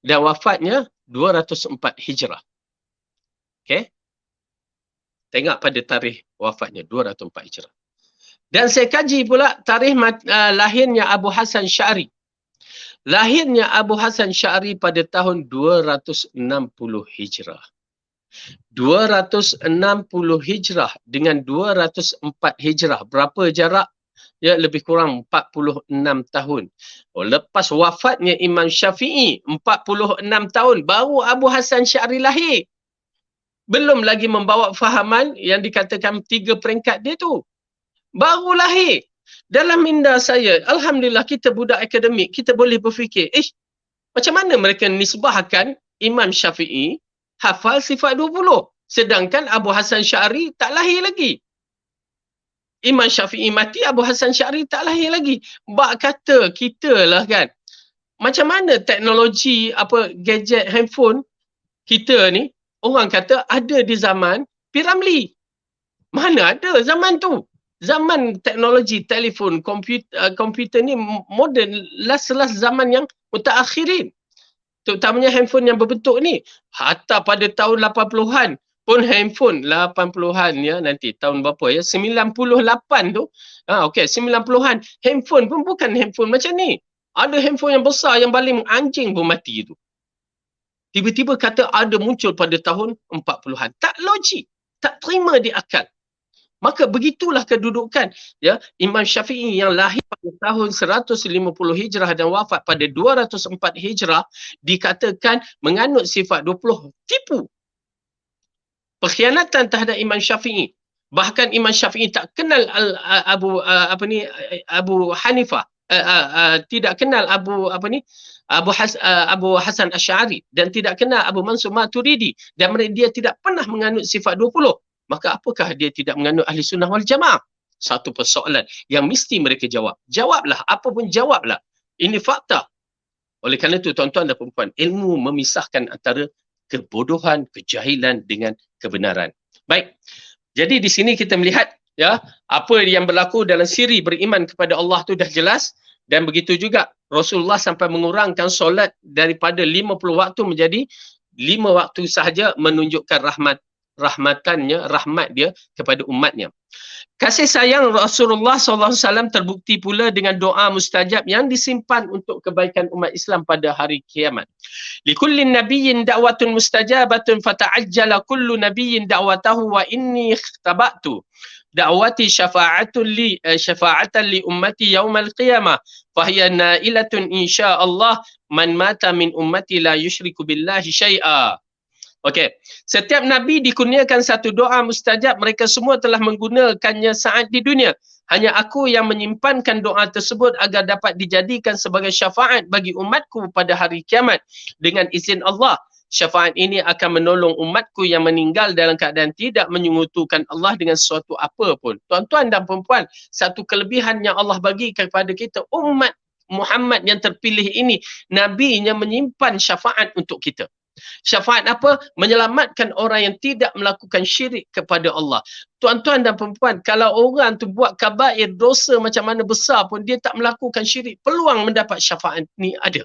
S1: dan wafatnya 204 Hijrah. Okey? Tengok pada tarikh wafatnya 204 Hijrah. Dan saya kaji pula tarikh lahirnya Abu Hasan Sy'ari. Lahirnya Abu Hasan Sy'ari pada tahun 260 Hijrah. 260 Hijrah dengan 204 Hijrah. Berapa jarak? Ya, lebih kurang 46 tahun. Oh, lepas wafatnya Imam Syafi'i, 46 tahun, baru Abu Hasan Sy'ari lahir. Belum lagi membawa fahaman yang dikatakan 3 peringkat dia tu. Baru lahir. Dalam minda saya, alhamdulillah kita budak akademik, kita boleh berfikir, macam mana mereka nisbahkan Imam Syafi'i hafal sifat 20, sedangkan Abu Hasan Sy'ari tak lahir lagi. Imam Syafi'i mati, Abu Hasan Sy'ari tak lahir lagi. Bak kata kita lah kan, macam mana teknologi gadget handphone kita ni, orang kata ada di zaman P. Ramlee. Mana ada zaman tu? Zaman teknologi telefon, komputer ni moden, last zaman yang mutaakhirin. Terutamanya handphone yang berbentuk ni. Hatta pada tahun 80-an, pun handphone 80-an ya, nanti tahun berapa ya, 98 tu, okey 90-an, handphone pun bukan handphone macam ni. Ada handphone yang besar yang paling anjing pun mati tu. Tiba-tiba kata ada muncul pada tahun 40-an. Tak logik, tak terima di akal. Maka begitulah kedudukan ya Imam Syafi'i yang lahir pada tahun 150 Hijrah dan wafat pada 204 Hijrah dikatakan menganut sifat 20. Tipu. Pengkhianatan terhadap Imam Syafi'i. Bahkan Imam Syafi'i tak kenal Abu Hanifah. Tidak kenal Abu Hasan Asy'ari dan tidak kenal Abu Mansur Maturidi, dan dia tidak pernah menganut sifat 20. Maka apakah dia tidak menganut Ahli Sunnah wal Jamaah? Satu persoalan yang mesti mereka jawab. Jawablah, apa pun jawablah. Ini fakta. Oleh kerana itu tuan-tuan dan puan-puan, ilmu memisahkan antara kebodohan, kejahilan dengan kebenaran. Baik. Jadi di sini kita melihat ya apa yang berlaku dalam siri beriman kepada Allah tu dah jelas, dan begitu juga Rasulullah sampai mengurangkan solat daripada 50 waktu menjadi 5 waktu sahaja, menunjukkan rahmat dia kepada umatnya. Kasih sayang Rasulullah SAW terbukti pula dengan doa mustajab yang disimpan untuk kebaikan umat Islam pada hari kiamat. Likullin nabiyyin da'watun mustajabatun fata'ajjala kullu nabiyyin da'watahu wa inni ikhtaba'tu da'wati syafa'atan li ummati yaumal qiyamah fahiya na'ilatun insya'Allah man mata min ummati la yusyriku billahi syai'a. Okey, setiap Nabi dikurniakan satu doa mustajab, mereka semua telah menggunakannya saat di dunia. Hanya aku yang menyimpankan doa tersebut agar dapat dijadikan sebagai syafaat bagi umatku pada hari kiamat. Dengan izin Allah, syafaat ini akan menolong umatku yang meninggal dalam keadaan tidak menyekutukan Allah dengan sesuatu apa pun. Tuan-tuan dan puan-puan, satu kelebihan yang Allah bagi kepada kita, umat Muhammad yang terpilih ini, Nabi-Nya menyimpan syafaat untuk kita. Syafaat apa? Menyelamatkan orang yang tidak melakukan syirik kepada Allah. Tuan-tuan dan perempuan, kalau orang tu buat kabair, dosa macam mana besar pun, dia tak melakukan syirik, peluang mendapat syafaat ni ada.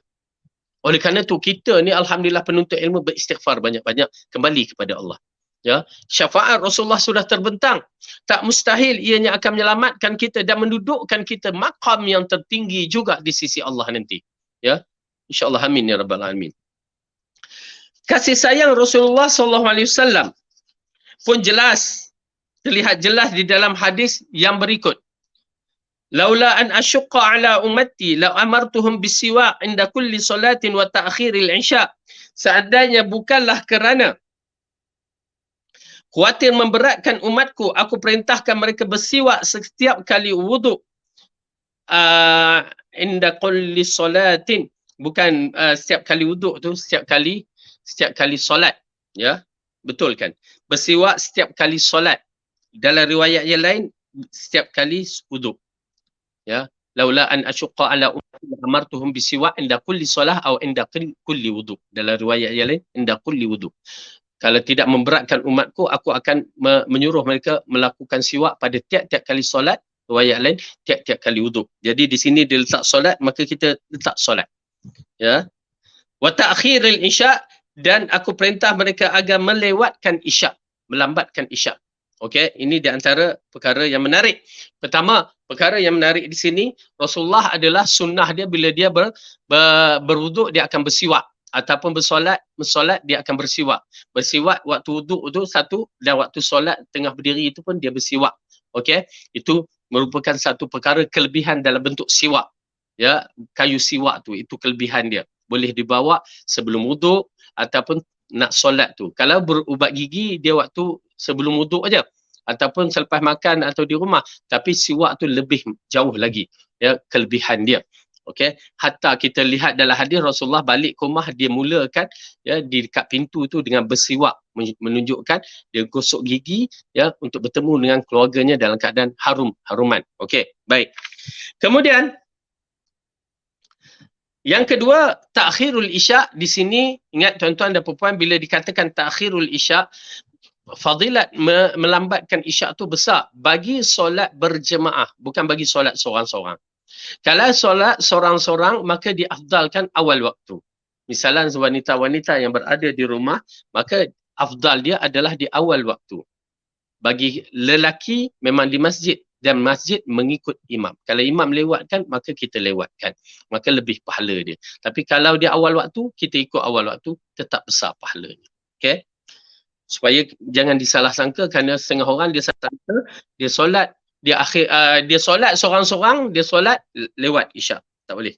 S1: Oleh kerana tu kita ni alhamdulillah penuntut ilmu beristighfar banyak-banyak kembali kepada Allah. Ya, syafaat Rasulullah sudah terbentang. Tak mustahil ianya akan menyelamatkan kita dan mendudukkan kita maqam yang tertinggi juga di sisi Allah nanti. Ya, insya-Allah, amin ya rabbal alamin. Kasih sayang Rasulullah SAW pun jelas, terlihat jelas di dalam hadis yang berikut. Laula an asyqa ala ummati la amartuhum bisiwak inda kulli salatin wa ta'khiril isya. Seandainya bukanlah kerana khawatir memberatkan umatku, aku perintahkan mereka bersiwak setiap kali wuduk. Inda kulli salatin, bukan setiap kali wuduk tu, setiap kali solat, ya, betul kan? Bersiwak setiap kali solat. Dalam riwayat yang lain setiap kali wuduk. Ya, laula an asyqa ala ummati amartuhum bisiwak inda kulli solah atau inda kulli wuduk. Dalam riwayat yang lain inda kulli wuduk. Kalau tidak memberatkan umatku, aku akan menyuruh mereka melakukan siwak pada tiap-tiap kali solat. Riwayat lain tiap-tiap kali wuduk. Jadi di sini dia letak solat, maka kita letak solat. Ya. Wa ta'khiril isya, dan aku perintah mereka agar melewatkan isyak, melambatkan isyak. Okey, ini di antara perkara yang menarik. Pertama, perkara yang menarik di sini, Rasulullah adalah sunnah dia bila dia berwuduk dia akan bersiwak, ataupun bersolat dia akan bersiwak. Bersiwak waktu wuduk tu satu, dan waktu solat tengah berdiri itu pun dia bersiwak. Okey, itu merupakan satu perkara kelebihan dalam bentuk siwak. Ya, kayu siwak tu, itu kelebihan dia. Boleh dibawa sebelum wuduk ataupun nak solat tu. Kalau berubat gigi, dia waktu sebelum wuduk aja, ataupun selepas makan atau di rumah. Tapi siwak tu lebih jauh lagi, ya, kelebihan dia. Okey, hatta kita lihat dalam hadis Rasulullah balik ke rumah, dia mulakan ya di dekat pintu tu dengan bersiwak, menunjukkan dia gosok gigi ya untuk bertemu dengan keluarganya dalam keadaan haruman. Okey, baik. Kemudian yang kedua, ta'khirul isya. Di sini ingat tuan-tuan dan puan-puan, bila dikatakan ta'khirul isya, fadilat melambatkan isyak tu besar bagi solat berjemaah, bukan bagi solat seorang-seorang. Kalau solat seorang-seorang, maka diafdalkan awal waktu. Misalnya wanita-wanita yang berada di rumah, maka afdal dia adalah di awal waktu. Bagi lelaki memang di masjid, dan masjid mengikut imam. Kalau imam lewatkan, maka kita lewatkan. Maka lebih pahala dia. Tapi kalau di awal waktu, kita ikut awal waktu, tetap besar pahalanya. Okay? Supaya jangan disalah sangka, kerana setengah orang dia sangka, dia solat, dia solat seorang-seorang, dia solat lewat isyak. Tak boleh.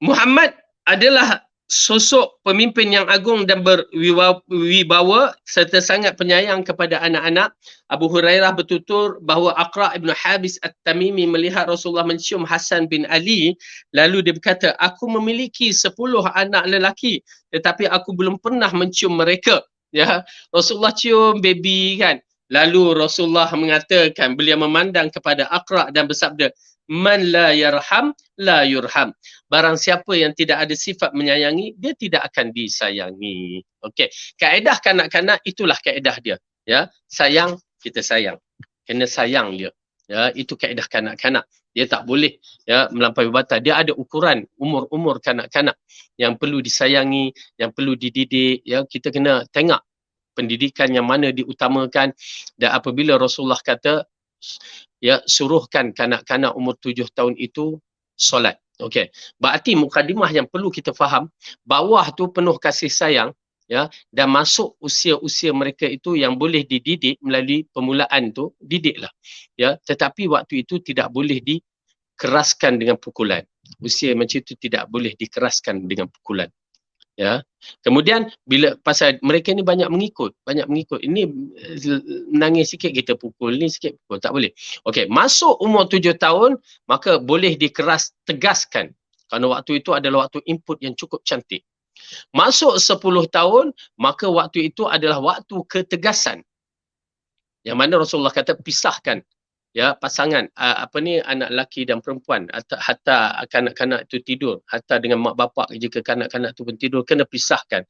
S1: Muhammad adalah sosok pemimpin yang agung dan berwibawa serta sangat penyayang kepada anak-anak. Abu Hurairah bertutur bahawa Aqra' ibn Habis At-Tamimi melihat Rasulullah mencium Hasan bin Ali, lalu dia berkata, aku memiliki 10 anak lelaki tetapi aku belum pernah mencium mereka. Ya, Rasulullah cium baby kan. Lalu Rasulullah mengatakan, beliau memandang kepada Aqra' dan bersabda, man la yarham la yurham. Barang siapa yang tidak ada sifat menyayangi, dia tidak akan disayangi. Okey, kaedah kanak-kanak itulah kaedah dia. Ya, sayang, kita sayang. Kena sayang dia. Ya, itu kaedah kanak-kanak. Dia tak boleh ya melampaui batas. Dia ada ukuran umur-umur kanak-kanak yang perlu disayangi, yang perlu dididik. Ya, kita kena tengok pendidikan yang mana diutamakan. Dan apabila Rasulullah kata, ya, suruhkan kanak-kanak umur 7 tahun itu solat. Okey. Berarti mukadimah yang perlu kita faham, bawah tu penuh kasih sayang, ya, dan masuk usia-usia mereka itu yang boleh dididik melalui permulaan tu, didiklah. Ya, tetapi waktu itu tidak boleh dikeraskan dengan pukulan. Usia macam itu tidak boleh dikeraskan dengan pukulan. Ya. Kemudian bila pasal mereka ni banyak mengikut. Ini menangis sikit kita pukul, ni sikit pukul, tak boleh. Okey, masuk umur 7 tahun maka boleh dikeras tegaskan. Kerana waktu itu adalah waktu input yang cukup cantik. Masuk 10 tahun maka waktu itu adalah waktu ketegasan. Yang mana Rasulullah kata pisahkan ya pasangan anak lelaki dan perempuan, hatta kanak-kanak itu tidur, hatta dengan mak bapak jika kanak-kanak itu pun tidur, kena pisahkan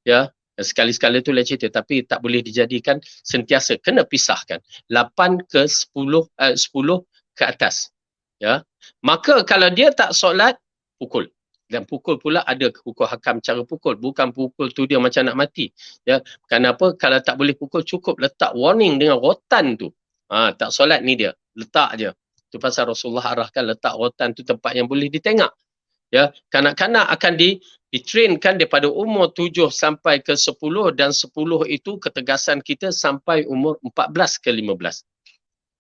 S1: ya. Sekali-sekala itu lain cerita, tapi tak boleh dijadikan sentiasa, kena pisahkan 8 ke 10 10 ke atas ya. Maka kalau dia tak solat, pukul. Dan pukul pula ada hukum hakam cara pukul, bukan pukul tu dia macam nak mati ya. Kenapa? Kalau tak boleh pukul, cukup letak warning dengan rotan tu. Tak solat ni dia, letak je. Itu pasal Rasulullah arahkan letak rotan tu tempat yang boleh ditengok. Ya, kanak-kanak akan ditrainkan daripada umur 7 sampai ke 10, dan 10 itu ketegasan kita sampai umur 14 ke 15.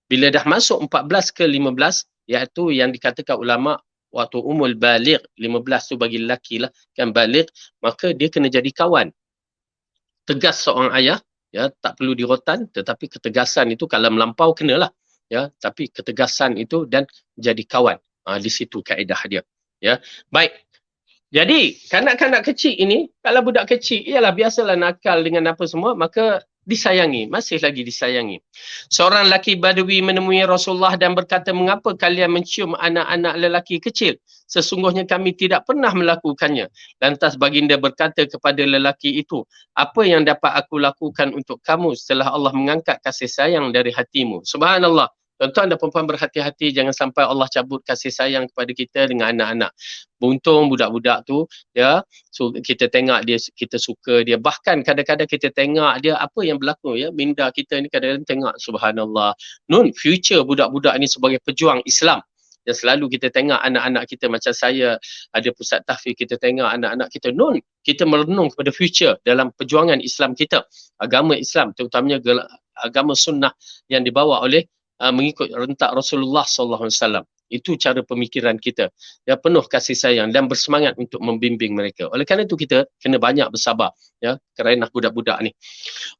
S1: Bila dah masuk 14 ke 15, iaitu yang dikatakan ulama waktu umur baligh, 15 tu bagi lelaki lah, kan baligh, maka dia kena jadi kawan. Tegas seorang ayah, ya, tak perlu dirotan, tetapi ketegasan itu kalau melampau kenalah, ya, tapi ketegasan itu dan jadi kawan. Di situ kaedah dia, ya. Baik. Jadi kanak-kanak kecil ini, kalau budak kecil ialah biasalah nakal dengan apa semua, maka disayangi, masih lagi disayangi. Seorang lelaki Badui menemui Rasulullah dan berkata, mengapa kalian mencium anak-anak lelaki kecil? Sesungguhnya kami tidak pernah melakukannya. Lantas baginda berkata kepada lelaki itu, apa yang dapat aku lakukan untuk kamu setelah Allah mengangkat kasih sayang dari hatimu? Subhanallah. Tuan-tuan dan perempuan berhati-hati, jangan sampai Allah cabut kasih sayang kepada kita dengan anak-anak. Beruntung budak-budak tu, ya, so kita tengok dia, kita suka dia. Bahkan kadang-kadang kita tengok dia apa yang berlaku, ya. Minda kita ni kadang-kadang tengok, subhanallah. Nun, future budak-budak ni sebagai pejuang Islam. Dan selalu kita tengok anak-anak kita, macam saya ada pusat tahfiz, kita tengok anak-anak kita, nun, kita merenung kepada future dalam perjuangan Islam kita. Agama Islam, terutamanya agama sunnah yang dibawa oleh mengikut rentak Rasulullah SAW. Itu cara pemikiran kita. Ya, penuh kasih sayang dan bersemangat untuk membimbing mereka. Oleh kerana itu kita kena banyak bersabar, ya, kerana budak-budak ni.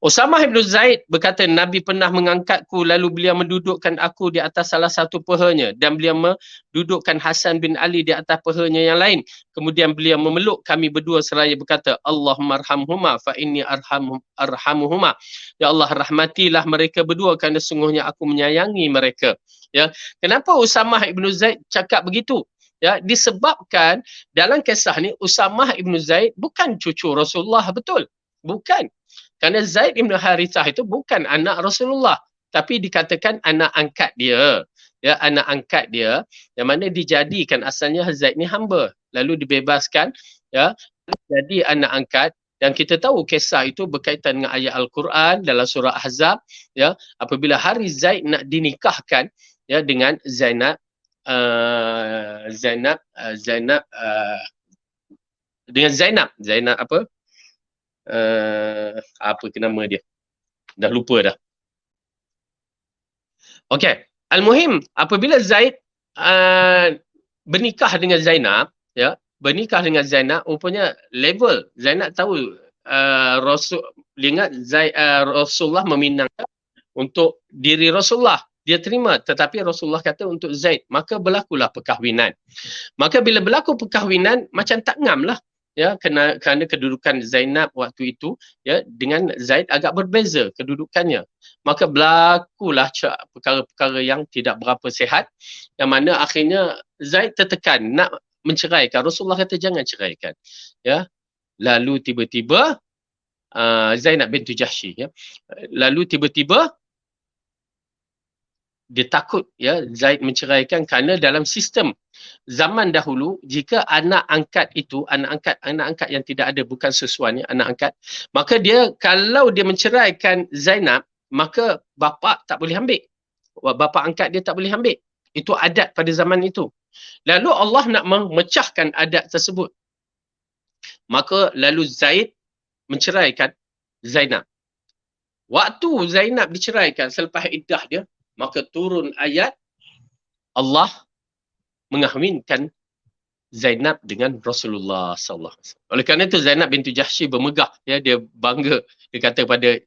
S1: Usamah bin Zaid berkata, Nabi pernah mengangkatku lalu beliau mendudukkan aku di atas salah satu pahanya dan beliau mendudukkan Hasan bin Ali di atas pahanya yang lain. Kemudian beliau memeluk kami berdua seraya berkata, Allahumma arhamhuma fa inni arhamuhuma. Ya Allah, rahmatilah mereka berdua kerana sungguhnya aku menyayangi mereka. Ya, kenapa Usamah ibn Zaid cakap begitu? Ya, disebabkan dalam kisah ni Usamah ibn Zaid bukan cucu Rasulullah, betul? Bukan. Kerana Zaid ibn Harithah itu bukan anak Rasulullah, tapi dikatakan anak angkat dia. Ya, anak angkat dia, yang mana dijadikan asalnya Zaid ni hamba, lalu dibebaskan, ya, jadi anak angkat, Dan kita tahu kisah itu berkaitan dengan ayat Al-Quran dalam surah Ahzab, ya, apabila hari Zaid nak dinikahkan, ya, dengan Zainab, dengan Zainab apa? Apa ke nama dia? Dah lupa dah. Okey, al-muhim apabila Zaid bernikah dengan Zainab, ya, bernikah dengan Zainab, rupanya level Zainab tahu dia ingat Rasulullah meminang untuk diri Rasulullah, dia terima, tetapi Rasulullah kata untuk Zaid, maka berlakulah perkahwinan. Maka bila berlaku perkahwinan, macam tak ngam lah, ya, kerana kedudukan Zainab waktu itu, ya, dengan Zaid agak berbeza kedudukannya. Maka berlakulah perkara-perkara yang tidak berapa sihat, yang mana akhirnya Zaid tertekan nak menceraikan. Rasulullah kata jangan ceraikan, ya. Lalu tiba-tiba Zainab bintu Jahsy, ya, lalu tiba-tiba dia takut, ya, Zaid menceraikan, kerana dalam sistem zaman dahulu, jika anak angkat yang tidak ada, bukan sesuatu, anak angkat, maka dia, kalau dia menceraikan Zainab, maka bapa tak boleh ambil, bapa angkat dia tak boleh ambil. Itu adat pada zaman itu. Lalu Allah nak memecahkan adat tersebut, maka lalu Zaid menceraikan Zainab. Waktu Zainab diceraikan selepas iddah dia, maka turun ayat Allah mengahwinkan Zainab dengan Rasulullah sallallahu alaihi wasallam. Oleh kerana itu Zainab bintu Jahsy bermegah, ya, dia bangga, dia kata pada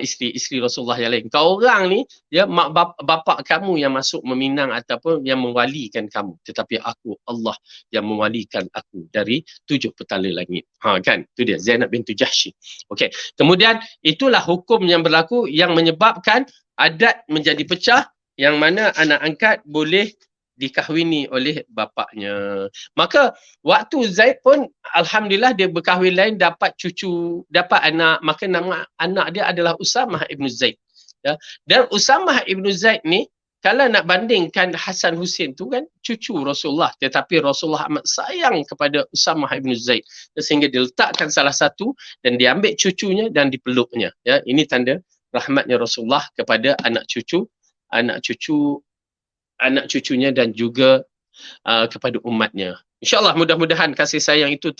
S1: isteri-isteri Rasulullah yang lain, kau orang ni, ya, mak bapa kamu yang masuk meminang ataupun yang mewalikan kamu, tetapi aku, Allah yang mewalikan aku dari 7 petala langit. Kan, itu dia Zainab bintu Jahsy. Okey, kemudian itulah hukum yang berlaku yang menyebabkan adat menjadi pecah, yang mana anak angkat boleh dikahwini oleh bapaknya. Maka waktu Zaid pun alhamdulillah dia berkahwin lain, dapat cucu, dapat anak, maka nama anak dia adalah Usamah ibnu Zaid, ya. Dan Usamah ibnu Zaid ni, kalau nak bandingkan Hasan Husin tu kan cucu Rasulullah, tetapi Rasulullah amat sayang kepada Usamah ibnu Zaid, sehingga dia letakkan salah satu dan dia ambil cucunya dan dipeluknya, ya. Ini tanda rahmatnya Rasulullah kepada anak cucunya dan juga kepada umatnya. InsyaAllah mudah-mudahan kasih sayang itu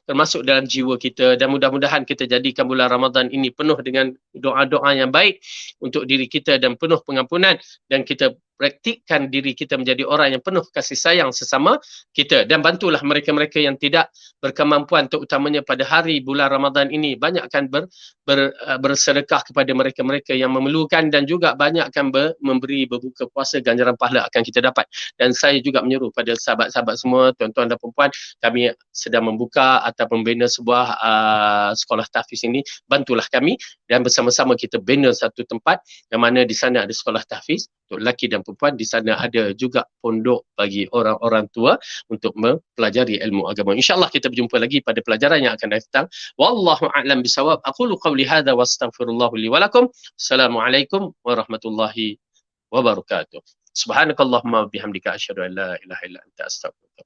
S1: termasuk dalam jiwa kita, dan mudah-mudahan kita jadikan bulan Ramadan ini penuh dengan doa-doa yang baik untuk diri kita dan penuh pengampunan, dan kita praktikkan diri kita menjadi orang yang penuh kasih sayang sesama kita, dan bantulah mereka-mereka yang tidak berkemampuan, terutamanya pada hari bulan Ramadan ini. Banyakkan bersedekah kepada mereka-mereka yang memerlukan, dan juga banyakkan memberi berbuka puasa, ganjaran pahala akan kita dapat. Dan saya juga menyeru pada sahabat-sahabat semua, tuan-tuan dan puan-puan, kami sedang membuka atau membina sebuah sekolah tahfiz ini. Bantulah kami dan bersama-sama kita bina satu tempat yang mana di sana ada sekolah tahfiz untuk lelaki dan perempuan. Di sana ada juga pondok bagi orang-orang tua untuk mempelajari ilmu agama. InsyaAllah kita berjumpa lagi pada pelajaran yang akan datang. Wallahu a'lam bisawab. Aqulu qawli hadha wa astaghfirullahu li wa lakum. Assalamualaikum warahmatullahi wabarakatuh. Subhanakallahumma bihamdika asyhadu an la ilaha illa anta astaghfiruka.